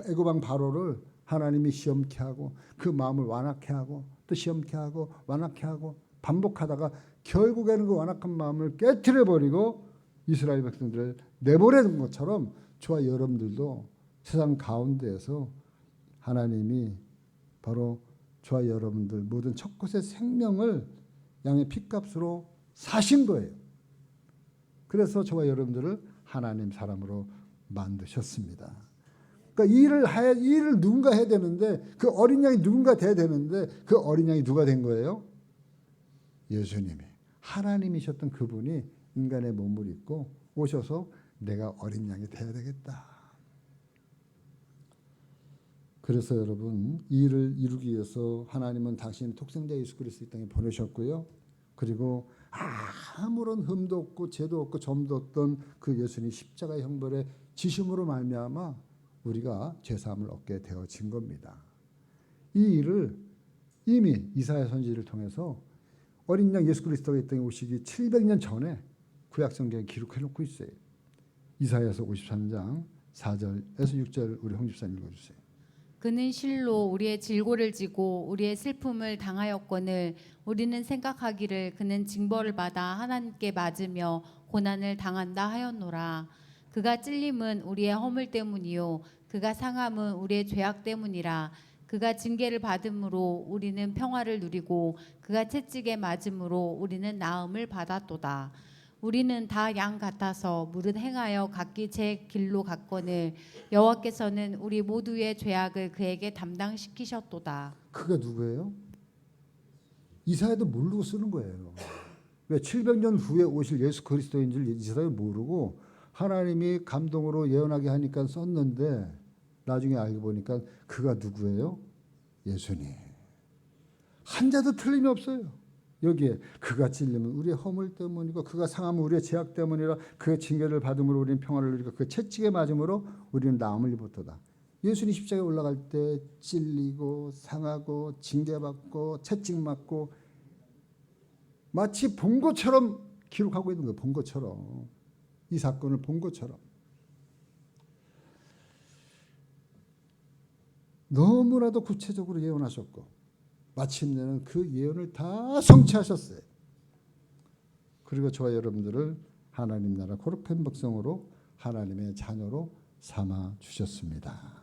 애굽 왕 바로를 하나님이 시험케 하고 그 마음을 완악케 하고 또 시험케 하고 완악케 하고 반복하다가 결국에는 그 완악한 마음을 깨트려 버리고 이스라엘 백성들을 내보내는 것처럼 저와 여러분들도 세상 가운데에서 하나님이 바로 저와 여러분들 모든 첫 곳의 생명을 양의 피값으로 사신 거예요. 그래서 저와 여러분들을 하나님 사람으로 만드셨습니다. 그러니까 일을 누군가 해야 되는데 그 어린 양이 누군가 돼야 되는데 그 어린 양이 누가 된 거예요? 예수님이. 하나님이셨던 그분이 인간의 몸을 입고 오셔서 내가 어린 양이 돼야 되겠다. 그래서 여러분 이 일을 이루기 위해서 하나님은 당신의 독생자 예수 그리스도 이 땅에 보내셨고요. 그리고 아무런 흠도 없고 죄도 없고 점도 없던 그 예수님 십자가의 형벌의 지심으로 말미암아 우리가 죄사함을 얻게 되어진 겁니다. 이 일을 이미 이사야 선지를 통해서 어린 양 예수 그리스도가 이 땅에 오시기 700년 전에 구약 성경에 기록해 놓고 있어요. 이사야서 53장 4절에서 6절 우리 홍 집사님 읽어주세요. 그는 실로 우리의 질고를 지고 우리의 슬픔을 당하였거늘 우리는 생각하기를 그는 징벌을 받아 하나님께 맞으며 고난을 당한다 하였노라. 그가 찔림은 우리의 허물 때문이요 그가 상함은 우리의 죄악 때문이라. 그가 징계를 받음으로 우리는 평화를 누리고 그가 채찍에 맞음으로 우리는 나음을 받았도다. 우리는 다 양 같아서 무릇 행하여 각기 제 길로 갔거늘 여호와께서는 우리 모두의 죄악을 그에게 담당시키셨도다. 그가 누구예요? 이사야도 모르고 쓰는 거예요. 왜 700년 후에 오실 예수 그리스도인 줄 이사야 모르고 하나님이 감동으로 예언하게 하니까 썼는데 나중에 알고 보니까 그가 누구예요? 예수님. 한자도 틀림이 없어요. 여기에 그가 찔리면 우리의 허물 때문이고 그가 상하면 우리의 죄악 때문이라 그의 징계를 받음으로 우리는 평화를 누리고 그 채찍에 맞음으로 우리는 나음을 입었도다. 예수님 십자가에 올라갈 때 찔리고 상하고 징계받고 채찍 맞고 마치 본 것처럼 기록하고 있는 거예요. 본 것처럼. 이 사건을 본 것처럼. 너무나도 구체적으로 예언하셨고 마침내는 그 예언을 다 성취하셨어요. 그리고 저와 여러분들을 하나님 나라 거룩한 백성으로 하나님의 자녀로 삼아 주셨습니다.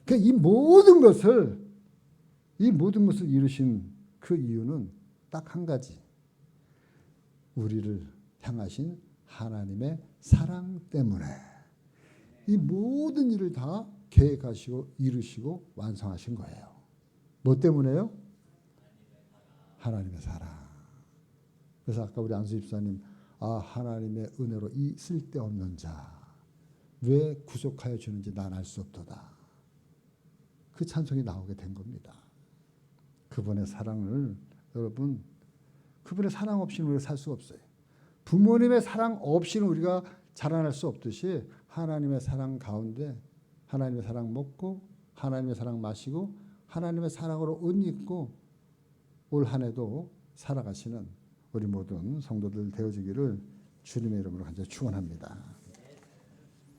그러니까 이 모든 것을 이루신 그 이유는 딱 한 가지. 우리를 향하신 하나님의 사랑 때문에 이 모든 일을 다 계획하시고 이루시고 완성하신 거예요. 뭐 때문에요? 하나님의 사랑. 그래서 아까 우리 안수 집사님 하나님의 은혜로 이 쓸데없는 자 왜 구속하여 주는지 난 알 수 없도다. 그 찬송이 나오게 된 겁니다. 그분의 사랑을 여러분 그분의 사랑 없이는 우리가 살 수가 없어요. 부모님의 사랑 없이는 우리가 자라날 수 없듯이 하나님의 사랑 가운데 하나님의 사랑 먹고 하나님의 사랑 마시고 하나님의 사랑으로 옷 입고 올 한 해도 살아가시는 우리 모든 성도들 되어지기를 주님의 이름으로 간절히 축원합니다.